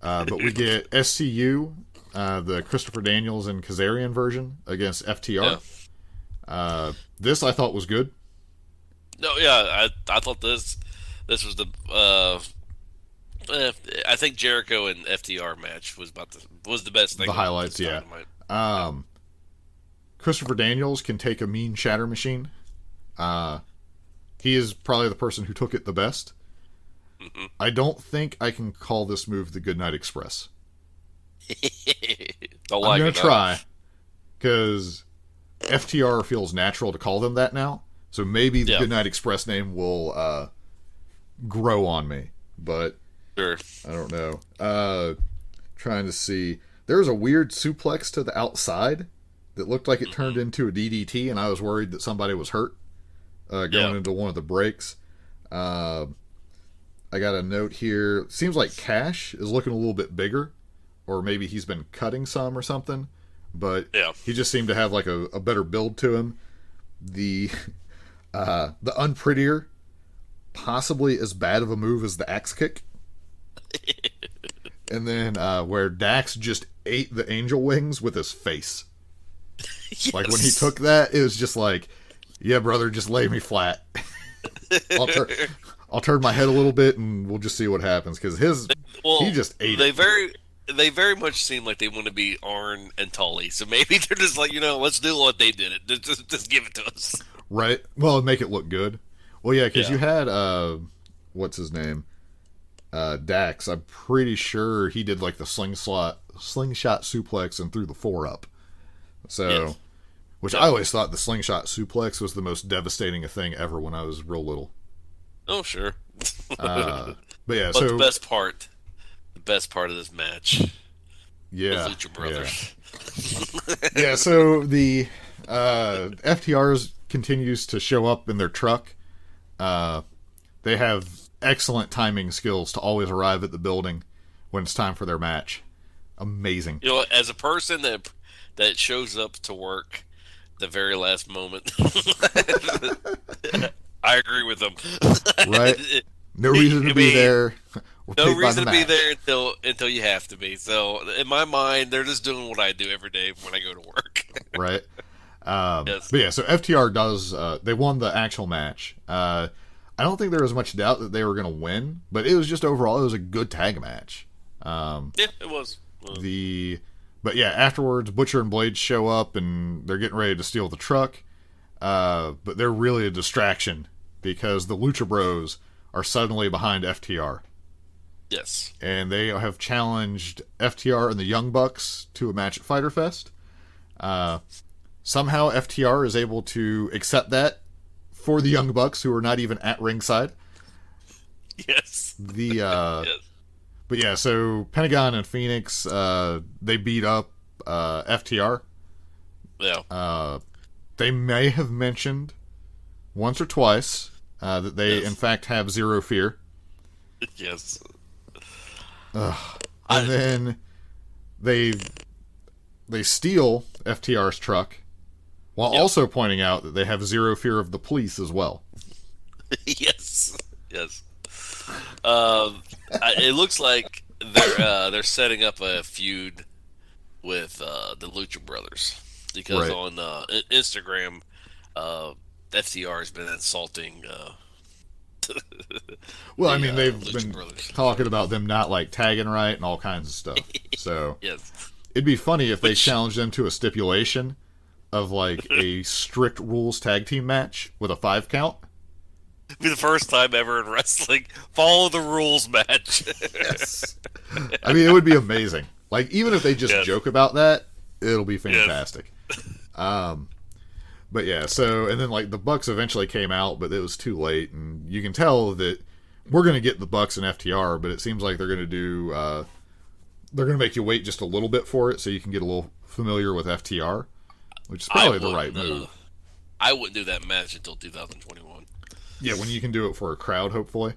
But we get SCU, the Christopher Daniels and Kazarian version against FTR. This I thought was good.
No, yeah, I thought this was the I think Jericho and FTR match was the best thing.
The highlights, yeah.
Dynamite.
Christopher Daniels can take a mean shatter machine. He is probably the person who took it the best.
Mm-hmm.
I don't think I can call this move the Goodnight Express.
Don't
I'm
like
going
it,
to try, because FTR feels natural to call them that now. So maybe the Goodnight Express name will grow on me, but
Sure.
I don't know. Trying to see. There was a weird suplex to the outside that looked like it turned into a DDT, and I was worried that somebody was hurt going into one of the breaks. I got a note here. Seems like Cash is looking a little bit bigger, or maybe he's been cutting some or something, but he just seemed to have like a better build to him. The unprettier, possibly as bad of a move as the axe kick. And then where Dax just ate the angel wings with his face.
Yes.
Like when he took that, it was just like, yeah, brother, just lay me flat. I'll turn my head a little bit and we'll just see what happens. Because he just ate it.
They very much seem like they want to be Arn and Tully. So maybe they're just like, let's do what they did. Just give it to us.
Right. Well, make it look good. Well, yeah, because you had, what's his name? Dax. I'm pretty sure he did like the slingshot suplex and threw the 4-up. So, which I always thought the slingshot suplex was the most devastating thing ever when I was real little.
Oh, sure.
But yeah,
but
so
the best part of this match,
yeah,
was Lucha Brothers.
Yeah. So the FTRs continues to show up in their truck. They have excellent timing skills to always arrive at the building when it's time for their match. Amazing.
As a person that shows up to work the very last moment, I agree with them.
Right? No reason to be there. We're
No
paid by
reason
the
to be
match.
there until you have to be. So in my mind, they're just doing what I do every day when I go to work.
Right?
Yes.
But yeah, so FTR does. They won the actual match. I don't think there was much doubt that they were going to win, but it was just overall, it was a good tag match.
Yeah, it was.
But yeah, afterwards, Butcher and Blade show up and they're getting ready to steal the truck. But they're really a distraction because the Lucha Bros are suddenly behind FTR.
Yes.
And they have challenged FTR and the Young Bucks to a match at Fyter Fest. Somehow FTR is able to accept that for the Young Bucks, who are not even at ringside.
Yes.
Yes. But yeah, so Pentagon and Phoenix, they beat up FTR.
Yeah.
They may have mentioned once or twice that they, in fact, have zero fear.
Yes.
And then they steal FTR's truck while also pointing out that they have zero fear of the police as well.
Yes. Yes. It looks like they're setting up a feud with the Lucha Brothers because
Right.
on Instagram, FTR has been insulting.
Well, I mean, they've
Lucha
been
Brothers.
talking about them not like tagging right and all kinds of stuff. So
Yes.
it'd be funny if they challenged them to a stipulation of like a strict rules tag team match with a 5 count.
Be the first time ever in wrestling. Follow the rules match.
Yes. I mean, it would be amazing. Like, even if they just
Yes.
joke about that, it'll be fantastic. But yeah, so, and then like the Bucks eventually came out, but it was too late, and you can tell that we're going to get the Bucks and FTR, but it seems like they're going to do, they're going to make you wait just a little bit for it so you can get a little familiar with FTR, which is probably the right move.
I wouldn't do that match until 2021.
Yeah, when you can do it for a crowd, hopefully.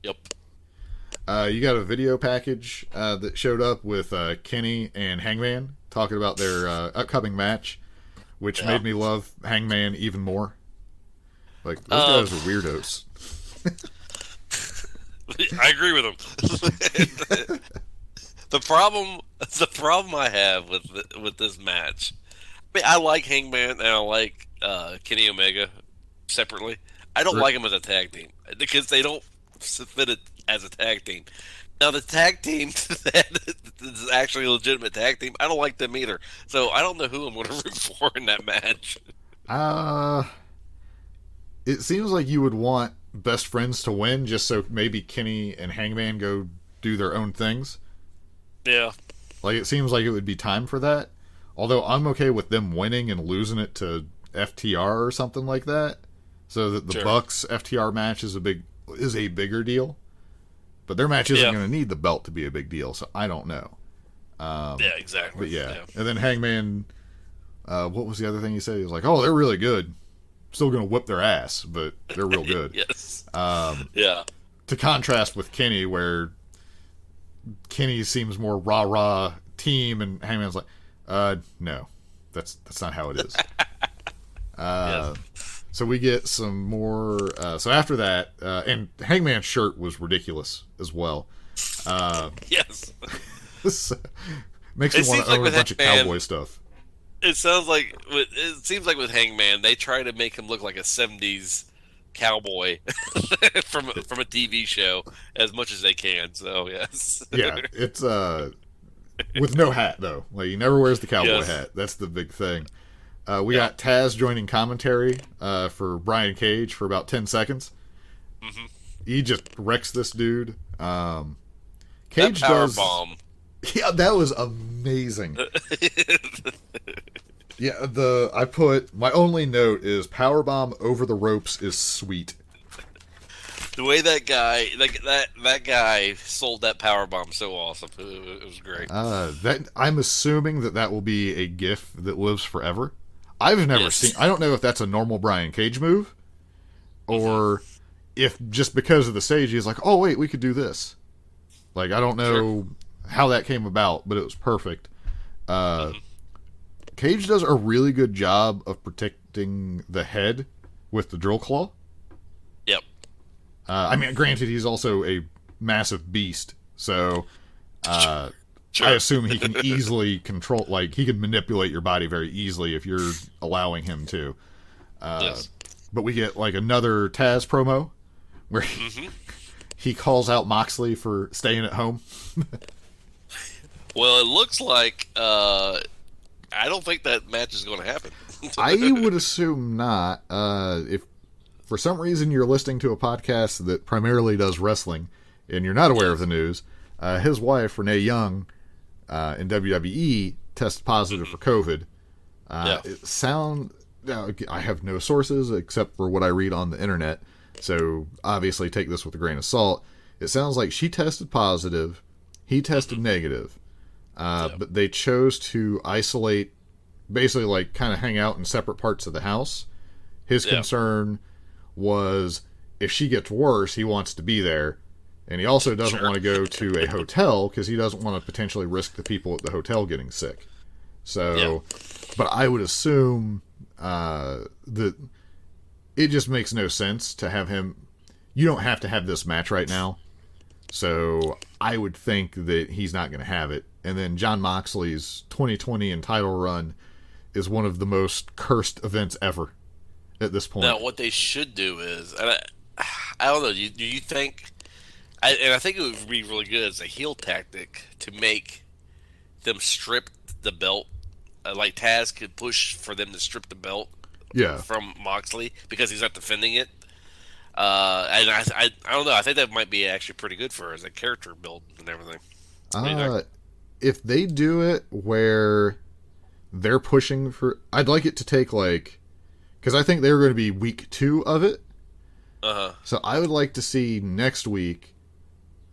Yep.
You got a video package that showed up with Kenny and Hangman talking about their upcoming match, which made me love Hangman even more. Like, those guys are weirdos.
I agree with him. The problem I have with this match, I mean, I like Hangman and I like Kenny Omega separately. I don't like them as a tag team because they don't fit it as a tag team. Now the tag team that is actually a legitimate tag team, I don't like them either. So I don't know who I'm going to root for in that match.
It seems like you would want best friends to win just so maybe Kenny and Hangman go do their own things.
Yeah.
Like, it seems like it would be time for that. Although I'm okay with them winning and losing it to FTR or something like that, so that the Bucks FTR match is a bigger deal. But their match isn't going to need the belt to be a big deal, so I don't know.
Yeah, exactly.
But yeah. And then Hangman, what was the other thing he said? He was like, "Oh, they're really good. Still going to whip their ass, but they're real good."
Yes.
To contrast with Kenny, where Kenny seems more rah-rah team, and Hangman's like, no, that's not how it is.
Yes.
So we get some more. So after that, and Hangman's shirt was ridiculous as well.
Yes.
Makes me
It
want
seems
to
like
own a
with
bunch of
Hangman-
cowboy stuff.
It seems like with Hangman, they try to make him look like a '70s cowboy from a TV show as much as they can. So yes.
Yeah, it's with no hat though. Like, he never wears the cowboy
Yes.
hat. That's the big thing. We got Taz joining commentary for Brian Cage for about 10 seconds. Mm-hmm. He just wrecks this dude. Cage
that power
does.
bomb.
Yeah, that was amazing. Yeah, I put my only note is powerbomb over the ropes is sweet.
The way that guy, that guy sold that power bomb so awesome. It was great.
That I'm assuming that will be a GIF that lives forever. I've never
Yes.
seen. I don't know if that's a normal Brian Cage move, or if just because of the stage he's like, oh wait, we could do this. Like, I don't know how that came about, but it was perfect. Cage does a really good job of protecting the head with the drill claw. I mean, granted, he's also a massive beast, so
Sure.
I assume he can easily control, like, he can manipulate your body very easily if you're allowing him to.
Yes.
But we get, like, another Taz promo where he calls out Moxley for staying at home.
Well, it looks like I don't think that match is going to happen.
I would assume not. If for some reason you're listening to a podcast that primarily does wrestling and you're not aware of the news, his wife, Renee Young, in WWE, tested positive for COVID. I have no sources except for what I read on the internet, so obviously take this with a grain of salt. It sounds like she tested positive, he tested negative, but they chose to isolate, basically like kind of hang out in separate parts of the house. His concern was if she gets worse, he wants to be there. And he also doesn't want to go to a hotel because he doesn't want to potentially risk the people at the hotel getting sick. So, but I would assume that it just makes no sense to have him. You don't have to have this match right now. So I would think that he's not going to have it. And then Jon Moxley's 2020 and title run is one of the most cursed events ever at this point.
Now, what they should do is, and I don't know, do you think... I think it would be really good as a heel tactic to make them strip the belt. Like Taz could push for them to strip the belt from Moxley because he's not defending it. And I don't know. I think that might be actually pretty good for as a character build and everything.
If they do it where they're pushing for... I'd like it to take like... Because I think they're going to be week 2 of it. So I would like to see next week...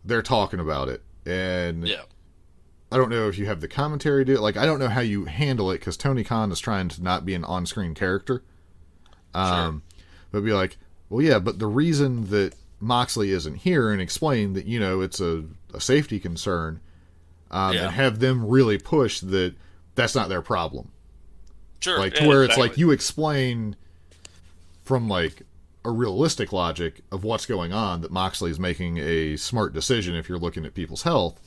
They're talking about it, and I don't know if you have the commentary to it. Like, I don't know how you handle it because Tony Khan is trying to not be an on-screen character. But be like, well, yeah, but the reason that Moxley isn't here, and explain that, you know, it's a safety concern, and have them really push that that's not their problem.
Sure,
like to where it's like you explain from like a realistic logic of what's going on, that Moxley is making a smart decision if you're looking at people's health.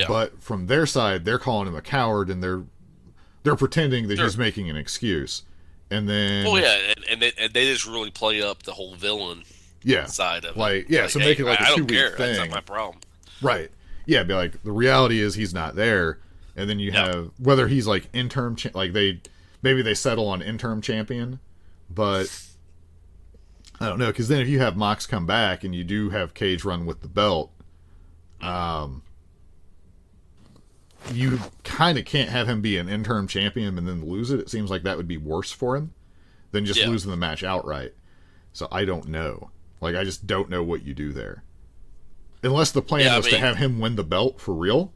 But from their side, they're calling him a coward, and they're pretending that he's making an excuse. And then,
and they just really play up the whole villain side of
it.
Like,
so make it like a 2-week thing.
That's not my problem.
Right. Yeah, be like, the reality is he's not there, and then you have whether he's like interim, like maybe they settle on interim champion, but I don't know, because then if you have Mox come back and you do have Cage run with the belt, you kind of can't have him be an interim champion and then lose it. It seems like that would be worse for him than just losing the match outright. So I don't know. Like, I just don't know what you do there. Unless the plan was to have him win the belt for real,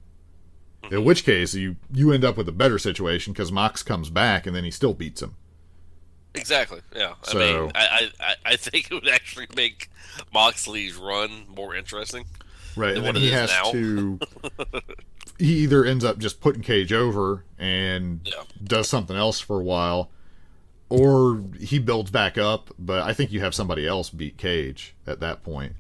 in which case you end up with a better situation because Mox comes back and then he still beats him.
Exactly. Yeah.
So,
I think it would actually make Moxley's run more interesting.
Right, and then he has to. He either ends up just putting Cage over and does something else for a while, or he builds back up. But I think you have somebody else beat Cage at that point.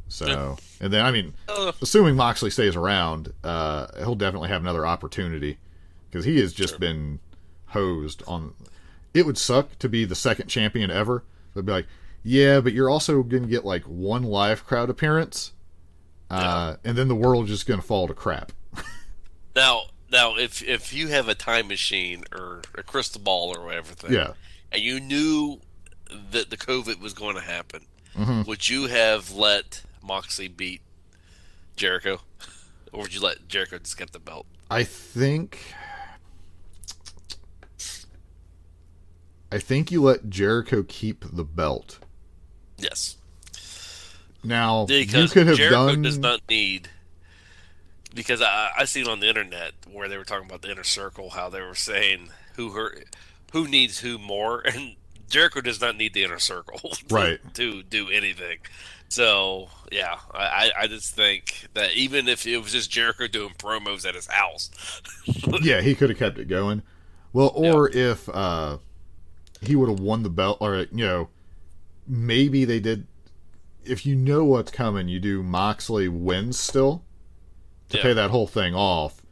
So, and then I mean, assuming Moxley stays around, he'll definitely have another opportunity because he has just been hosed on. It would suck to be the second champion ever. They'd be like, yeah, but you're also going to get like one live crowd appearance, and then the world is just going to fall to crap.
Now, if you have a time machine or a crystal ball or whatever thing, and you knew that the COVID was going to happen, would you have let Moxley beat Jericho, or would you let Jericho just get the belt?
I think you let Jericho keep the belt.
Yes.
Now,
because
you could have
Jericho
done...
does not need... Because I seen on the internet where they were talking about the inner circle, how they were saying who needs who more, and Jericho does not need the inner circle to do anything. So, yeah, I just think that even if it was just Jericho doing promos at his house...
yeah, he could have kept it going. Well, or if he would have won the belt, or, you know, maybe they did... if you know what's coming, you do Moxley wins still to pay that whole thing off,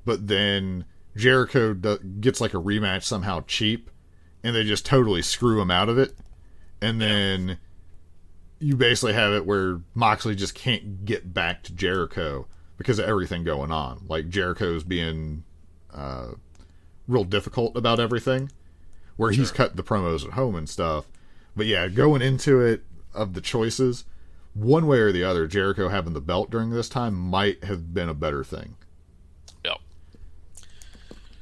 but then Jericho gets like a rematch somehow cheap, and they just totally screw him out of it, and then you basically have it where Moxley just can't get back to Jericho because of everything going on. Like, Jericho's being real difficult about everything, where he's cut the promos at home and stuff. But yeah, going into it, of the choices, one way or the other, Jericho having the belt during this time might have been a better thing.
Yep.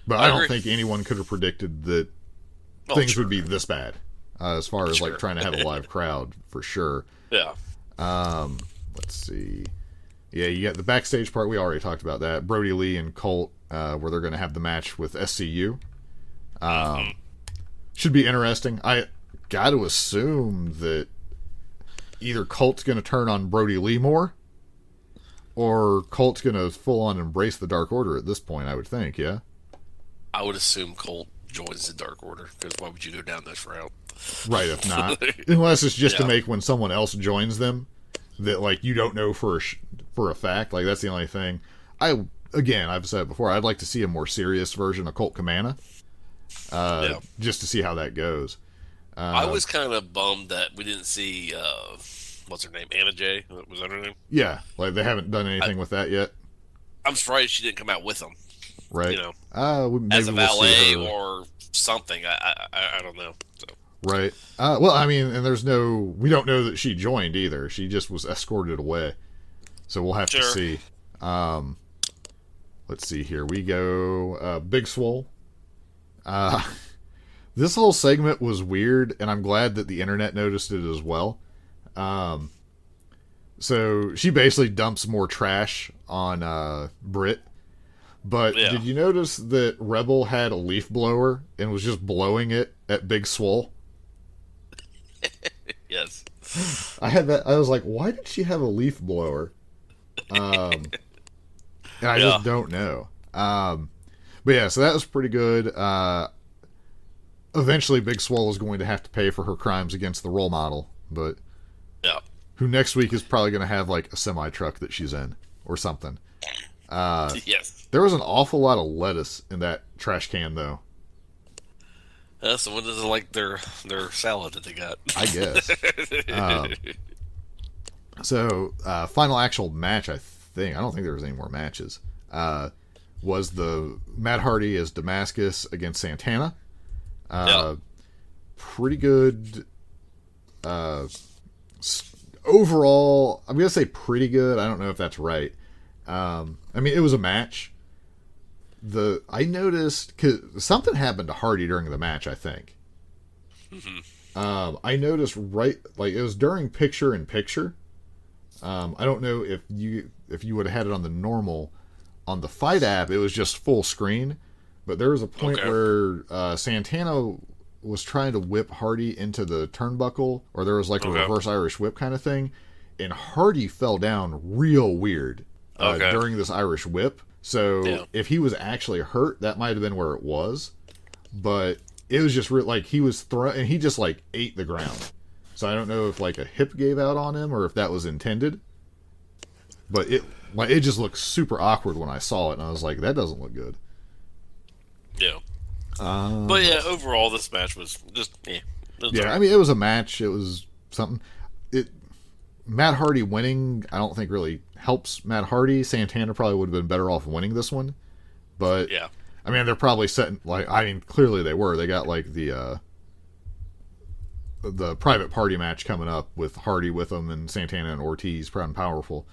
But I don't think anyone could have predicted that things would be this bad, as far as like trying to have a live crowd, for sure.
Yeah.
Let's see. Yeah, you got the backstage part. We already talked about that. Brody Lee and Colt, where they're going to have the match with SCU. Should be interesting. I got to assume that either Colt's going to turn on Brody Lee more, or Colt's going to full on embrace the Dark Order at this point, I would think, yeah?
I would assume Colt joins the Dark Order, because why would you go down this route?
Right, if not. Unless it's just to make when someone else joins them that, like, you don't know for a fact. Like, that's the only thing. I've said it before, I'd like to see a more serious version of Colt Cabana. Just to see how that goes.
I was kind of bummed that we didn't see, what's her name? Anna Jay? Was that her name?
Yeah, like they haven't done anything with that yet.
I'm surprised she didn't come out with them.
Right.
You know,
maybe
as a valet
we'll
or something. I don't know. So.
Right. Well, I mean, and we don't know that she joined either. She just was escorted away. So we'll have to see. Let's see here. We go, Big Swole. This whole segment was weird, and I'm glad that the internet noticed it as well. So she basically dumps more trash on Britt. But did you notice that Rebel had a leaf blower and was just blowing it at Big Swole?
Yes.
I had that. I was like, why did she have a leaf blower? And I just don't know. But yeah, so that was pretty good. Eventually, Big Swole is going to have to pay for her crimes against the role model, but who next week is probably going to have like a semi-truck that she's in or something.
Yes.
There was an awful lot of lettuce in that trash can, though.
Someone doesn't like their salad that they got.
I guess. So, final actual match, I don't think there was any more matches, was the Matt Hardy as Damascus against Santana. Pretty good. Overall, I'm going to say pretty good. I don't know if that's right. I mean, it was a match. I noticed, because something happened to Hardy during the match, I think. I noticed it was during picture-in-picture. I don't know if you would have had it on the normal. On the Fight app, it was just full screen. But there was a point where Santana was trying to whip Hardy into the turnbuckle, or there was like a reverse Irish whip kind of thing, and Hardy fell down real weird during this Irish whip. So if he was actually hurt, that might have been where it was. But it was just like he was thrown, and he just like ate the ground. So I don't know if like a hip gave out on him or if that was intended. But it just looked super awkward when I saw it, and I was like, that doesn't look good.
Yeah. But yeah, overall, this match was just
I mean, it was a match. It was something. Matt Hardy winning, I don't think really helps Matt Hardy. Santana probably would have been better off winning this one. But I mean, they're probably setting clearly they were. They got like the private party match coming up with Hardy with them and Santana and Ortiz, Proud and Powerful.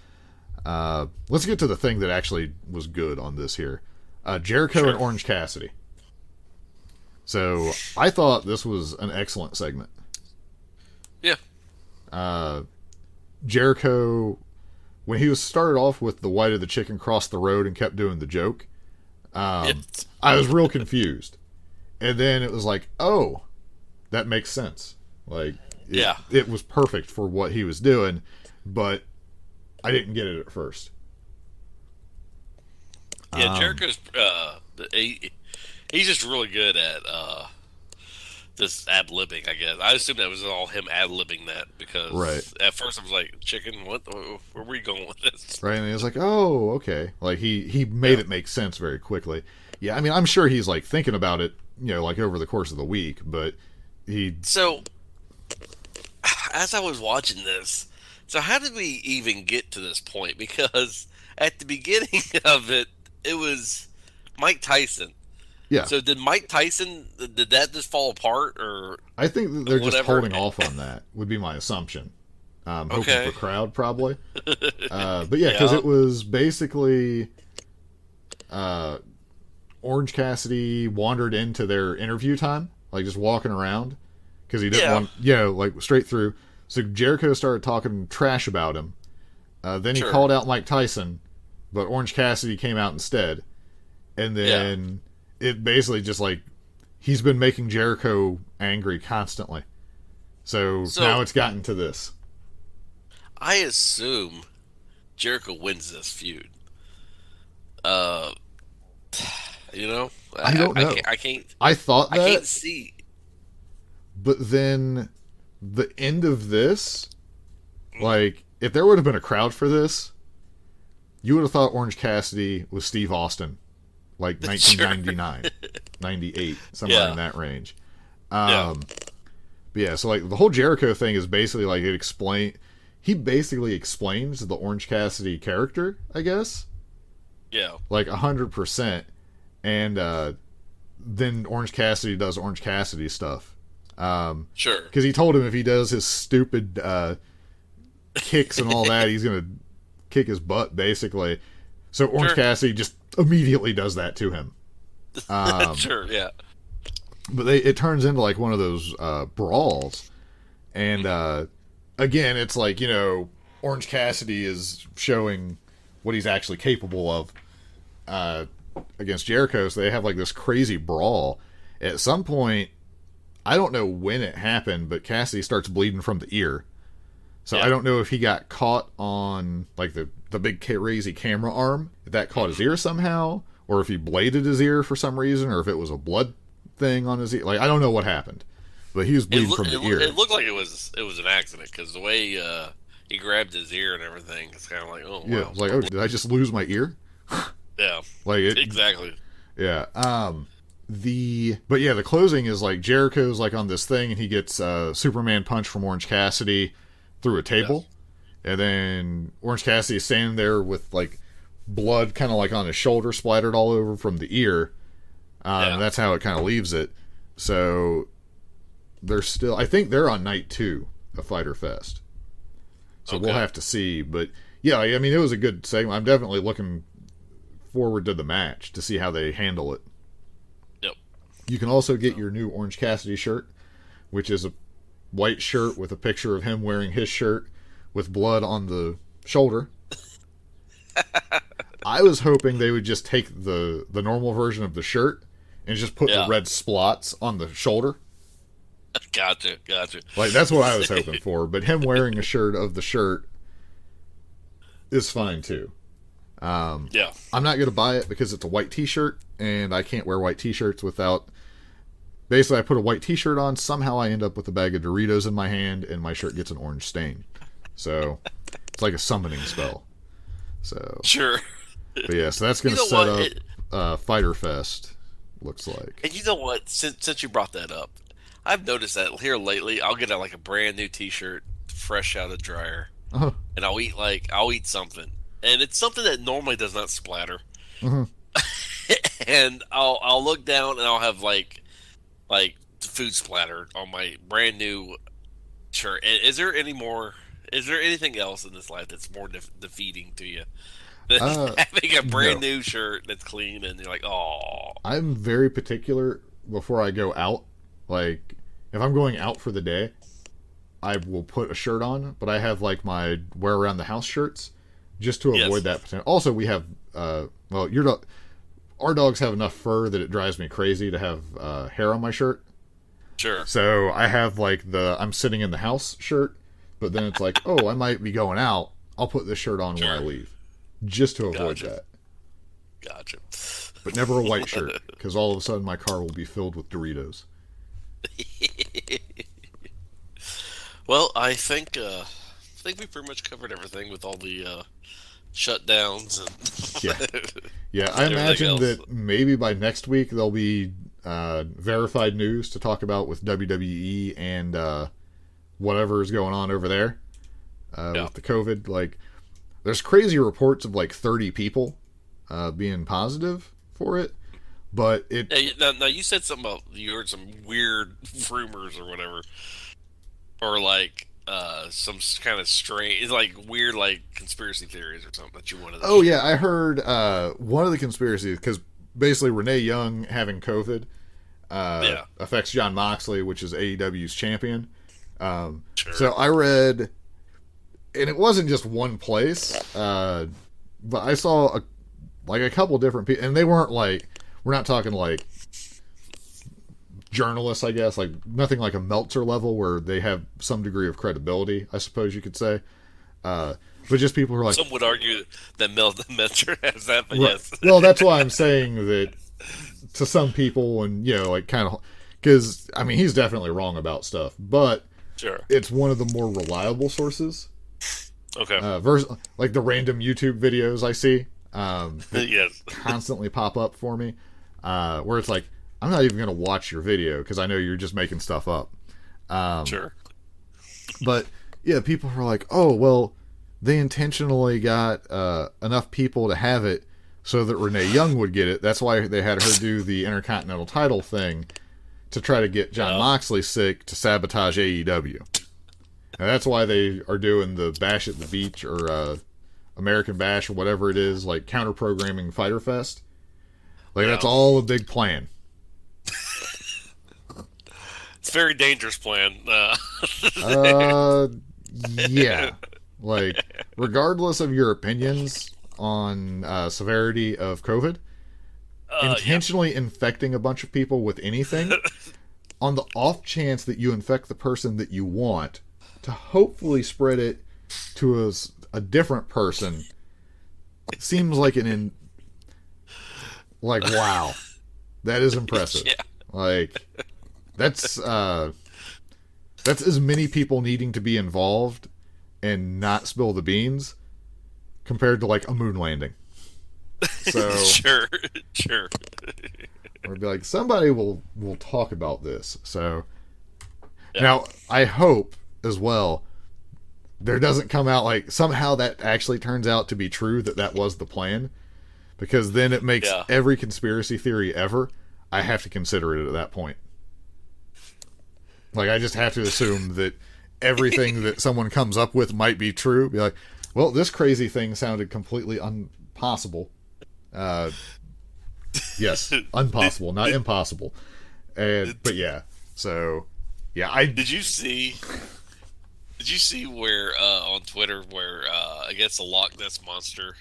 Let's get to the thing that actually was good on this here. Jericho and Orange Cassidy. So I thought this was an excellent segment. Yeah. Jericho, when he was started off with the white of the chicken crossed the road and kept doing the joke, I was real confused. And then it was like, oh, that makes sense. Like, it was perfect for what he was doing, but I didn't get it at first.
Yeah, Jericho's he's just really good at Just ad-libbing, I guess. I assumed that was all him ad-libbing that because at first I was like, chicken, what? Where are we going with this?
Right, and he was like, oh, okay. Like, he made it make sense very quickly. Yeah, I mean, I'm sure he's, like, thinking about it, like, over the course of the week, but he...
So, as I was watching this, so how did we even get to this point? Because at the beginning of it, it was Mike Tyson.
Yeah.
So did Mike Tyson, did that just fall apart, or
I think that they're just
whatever?
holding off on that, would be my assumption. Hoping
Okay.
for crowd, probably. But yeah, because it was basically Orange Cassidy wandered into their interview time, like just walking around, because he didn't want, like straight through. So Jericho started talking trash about him. Then he called out Mike Tyson, but Orange Cassidy came out instead. And then it basically just like he's been making Jericho angry constantly. So now it's gotten to this.
I assume Jericho wins this feud. I
don't know.
I can't.
I thought that.
I can't see.
But then the end of this, like, if there would have been a crowd for this, you would have thought Orange Cassidy was Steve Austin, like 1999, 98, somewhere in that range. But yeah, so like the whole Jericho thing is basically like he basically explains the Orange Cassidy character, I guess.
Yeah.
Like 100%. And then Orange Cassidy does Orange Cassidy stuff.
Sure.
Because he told him if he does his stupid kicks and all that, he's going to kick his butt, basically. So Orange Cassidy just immediately does that to him.
Sure, yeah.
But it turns into like one of those brawls. And again, it's like, Orange Cassidy is showing what he's actually capable of against Jericho. So they have like this crazy brawl. At some point, I don't know when it happened, but Cassidy starts bleeding from the ear. So I don't know if he got caught on like the big crazy camera arm, if that caught his ear somehow, or if he bladed his ear for some reason, or if it was a blood thing on his ear. Like, I don't know what happened, but he was bleeding from the ear.
It looked like it was an accident because the way he grabbed his ear and everything, it's kind of like, oh wow.
Yeah, it's like, oh, did I just lose my ear?
Yeah,
like
exactly.
Yeah. But yeah, the closing is like Jericho's like on this thing and he gets a Superman punch from Orange Cassidy through a table, and then Orange Cassidy is standing there with like blood kind of like on his shoulder splattered all over from the ear. And that's how it kind of leaves it. So they're still, I think they're on night 2 of Fyter Fest. So we'll have to see. But yeah, I mean, it was a good segment. I'm definitely looking forward to the match to see how they handle it.
Yep.
You can also get your new Orange Cassidy shirt, which is a white shirt with a picture of him wearing his shirt with blood on the shoulder. I was hoping they would just take the normal version of the shirt and just put the red splots on the shoulder.
Gotcha.
Like, that's what I was hoping for. But him wearing a shirt of the shirt is fine, too. I'm not going to buy it because it's a white t-shirt, and I can't wear white t-shirts without... Basically, I put a white t-shirt on, somehow I end up with a bag of Doritos in my hand, and my shirt gets an orange stain. So, it's like a summoning spell. So
Sure.
But yeah, so that's going to set up Fyter Fest, looks like.
And you know what? Since you brought that up, I've noticed that here lately, I'll get like a brand new t-shirt, fresh out of dryer, and I'll eat something. And it's something that normally does not splatter. And I'll look down and I'll have like food splatter on my brand new shirt. And is there anything else in this life that's more defeating to you than having a brand new shirt that's clean and you're like, oh?
I'm very particular before I go out. Like, if I'm going out for the day, I will put a shirt on, but I have like my wear around the house shirts just to avoid that potential. Also, we have our dogs have enough fur that it drives me crazy to have hair on my shirt.
Sure.
So I have like I'm sitting in the house shirt, but then it's like, oh, I might be going out. I'll put this shirt on when I leave, just to avoid that.
Gotcha.
But never a white shirt, because all of a sudden my car will be filled with Doritos.
Well, I think we pretty much covered everything with all the shutdowns and
Yeah, I
everything
imagine
else.
that maybe by next week there'll be verified news to talk about with WWE and whatever is going on over there with the COVID. Like, there's crazy reports of like 30 people being positive for it, but it.
Now you said something about you heard some weird rumors or whatever, or like some kind of strange, like weird, like conspiracy theories or something that you wanted to.
Oh yeah, I heard one of the conspiracies because basically Renee Young having COVID affects Jon Moxley, which is AEW's champion.
Sure.
So I read, and it wasn't just one place, but I saw a couple different people, and they weren't like, we're not talking like journalists, I guess, like nothing like a Meltzer level where they have some degree of credibility, I suppose you could say. But just people who are like,
Some would argue that Meltzer has that, but
right.
yes.
Well, that's why I'm saying that to some people, and like kind of, because I mean he's definitely wrong about stuff, but
Sure.
it's one of the more reliable sources.
Okay.
Versus like the random YouTube videos I see, that
Yes.
constantly pop up for me, where it's like, I'm not even going to watch your video because I know you're just making stuff up.
Sure.
But yeah, people are like, oh, well, they intentionally got enough people to have it so that Renee Young would get it. That's why they had her do the Intercontinental title thing to try to get Jon Moxley sick to sabotage AEW. And that's why they are doing the Bash at the Beach or American Bash or whatever it is, like counter-programming Fyter Fest. Like, that's all a big plan.
It's a very dangerous plan.
Yeah. Like, regardless of your opinions on severity of COVID, intentionally infecting a bunch of people with anything, on the off chance that you infect the person that you want, to hopefully spread it to a different person, seems like like, wow. That is impressive.
Yeah.
Like, that's as many people needing to be involved and not spill the beans compared to like a moon landing. So
Sure.
or be like, somebody will talk about this. So now I hope as well there doesn't come out like somehow that actually turns out to be true, that was the plan, because then it makes every conspiracy theory ever, I have to consider it at that point. Like, I just have to assume that everything that someone comes up with might be true. Be like, well, this crazy thing sounded completely impossible. Yes, impossible, not impossible. But yeah, so yeah, Did you see where on Twitter where I guess the Loch Ness monster?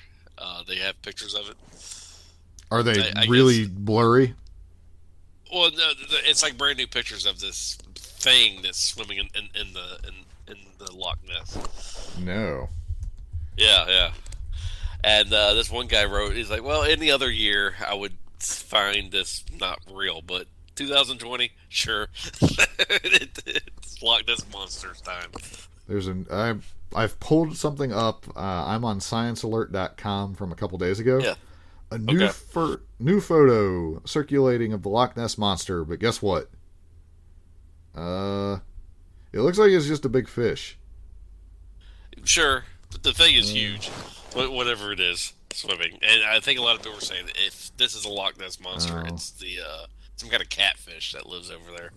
They have pictures of it. Are they
I
really
guess,
blurry?
Well, no, it's like brand new pictures of this thing that's swimming in the Loch Ness.
No.
Yeah. And this one guy wrote, he's like, well, any other year I would find this not real, but 2020, sure. It's Loch Ness Monsters time.
I've pulled something up. I'm on ScienceAlert.com from a couple days ago.
Yeah.
A new photo circulating of the Loch Ness Monster, but guess what? It looks like it's just a big fish.
Sure, but the thing is huge. Whatever it is, swimming. And I think a lot of people are saying that if this is a Loch Ness Monster, it's the some kind of catfish that lives over there.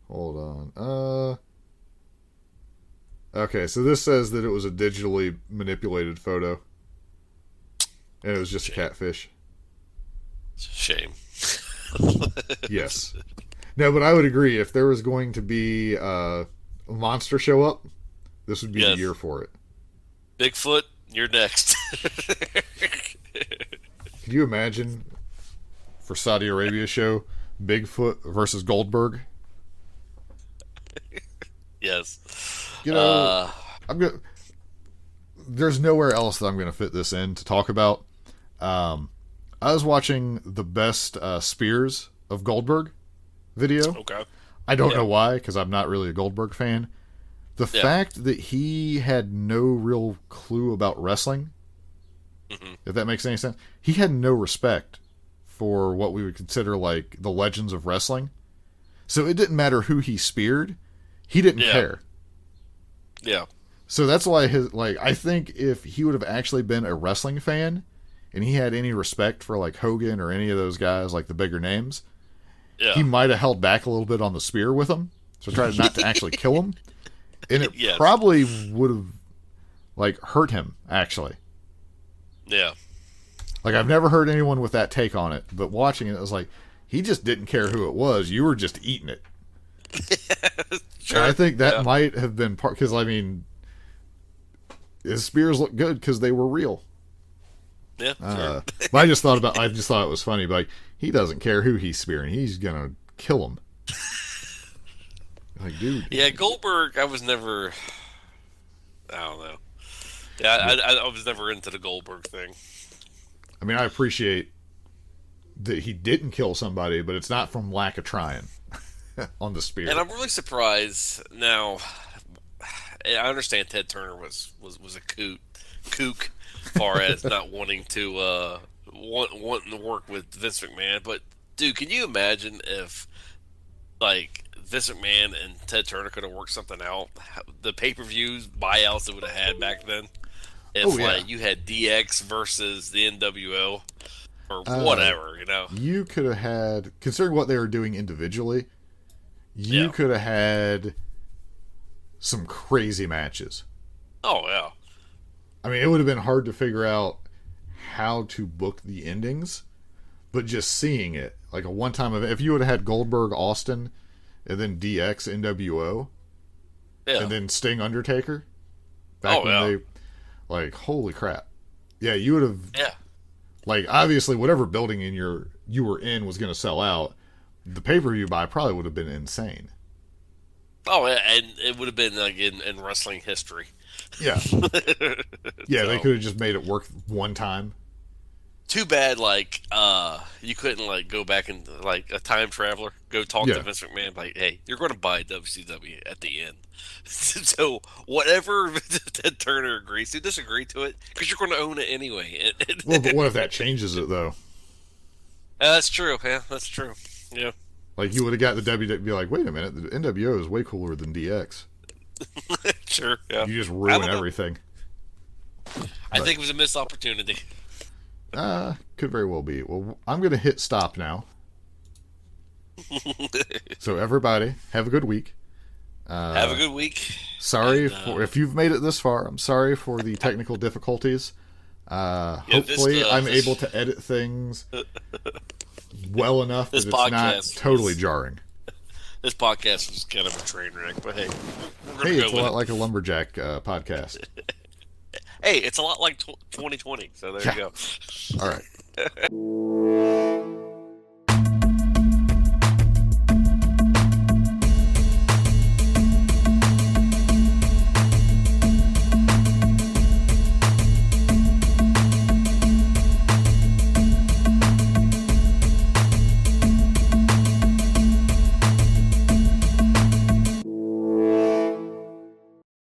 Hold on. Okay, so this says that it was a digitally manipulated photo. And it was just a catfish.
Shame.
Yes. No, but I would agree. If there was going to be a monster show up, this would be the year for it.
Bigfoot, you're next.
Could you imagine for Saudi Arabia show Bigfoot versus Goldberg?
Yes.
You know, there's nowhere else that I'm going to fit this in to talk about. I was watching the best spears of Goldberg video.
Okay.
I don't know why, because I'm not really a Goldberg fan. The fact that he had no real clue about wrestling, if that makes any sense, he had no respect for what we would consider like the legends of wrestling. So it didn't matter who he speared, he didn't care.
Yeah.
So that's why I think if he would have actually been a wrestling fan and he had any respect for like Hogan or any of those guys, like the bigger names, he might have held back a little bit on the spear with him. So tried not to actually kill him. And it probably would have like hurt him, actually.
Yeah. Like,
I've never heard anyone with that take on it, but watching it, it was like, he just didn't care who it was. You were just eating it.
Sure.
And I think that might have been part, because, I mean, his spears look good because they were real.
Yeah, sure.
But I just thought it was funny, but like, he doesn't care who he's spearing. He's going to kill him. Like, dude.
Yeah, Goldberg, I don't know. Yeah, I was never into the Goldberg thing.
I mean, I appreciate that he didn't kill somebody, but it's not from lack of trying on the spear.
And I'm really surprised now. I understand Ted Turner was a kook far as not wanting to wanting to work with Vince McMahon. But dude, can you imagine if like Vince McMahon and Ted Turner could have worked something out? The pay-per-views buyouts they would have had back then. If like you had DX versus the NWO or whatever, you know.
You could have had, considering what they were doing individually, you could have had some crazy matches.
Oh, yeah.
I mean, it would have been hard to figure out how to book the endings, but just seeing it, like a one-time event, if you would have had Goldberg, Austin, and then DX, NWO, and then Sting, Undertaker, back when they, like, holy crap. Yeah, you would have, like, obviously, whatever building you were in was going to sell out. The pay-per-view buy probably would have been insane.
Oh, and it would have been like in wrestling history.
Yeah. Yeah, they could have just made it work one time.
Too bad, like, you couldn't, like, go back and, like, a time traveler, go talk to Vince McMahon, like, hey, you're going to buy WCW at the end. So, whatever Ted Turner agrees to, just agree to it, because you're going to own it anyway.
Well, but what if that changes it, though?
That's true, yeah, that's true. Yeah.
Like, you would have got the WWE, be like, wait a minute, the NWO is way cooler than DX.
Sure, yeah.
You just ruin everything.
I think it was a missed opportunity.
Could very well be. Well, I'm going to hit stop now. So, everybody, have a good week.
Have a good week.
Sorry for if you've made it this far. I'm sorry for the technical difficulties. Hopefully, I'm able to edit things well enough that it's not totally jarring.
This podcast was kind of a train wreck, but hey.
It's a lot like a lumberjack podcast.
Hey, it's a lot like 2020, so there you go.
All right.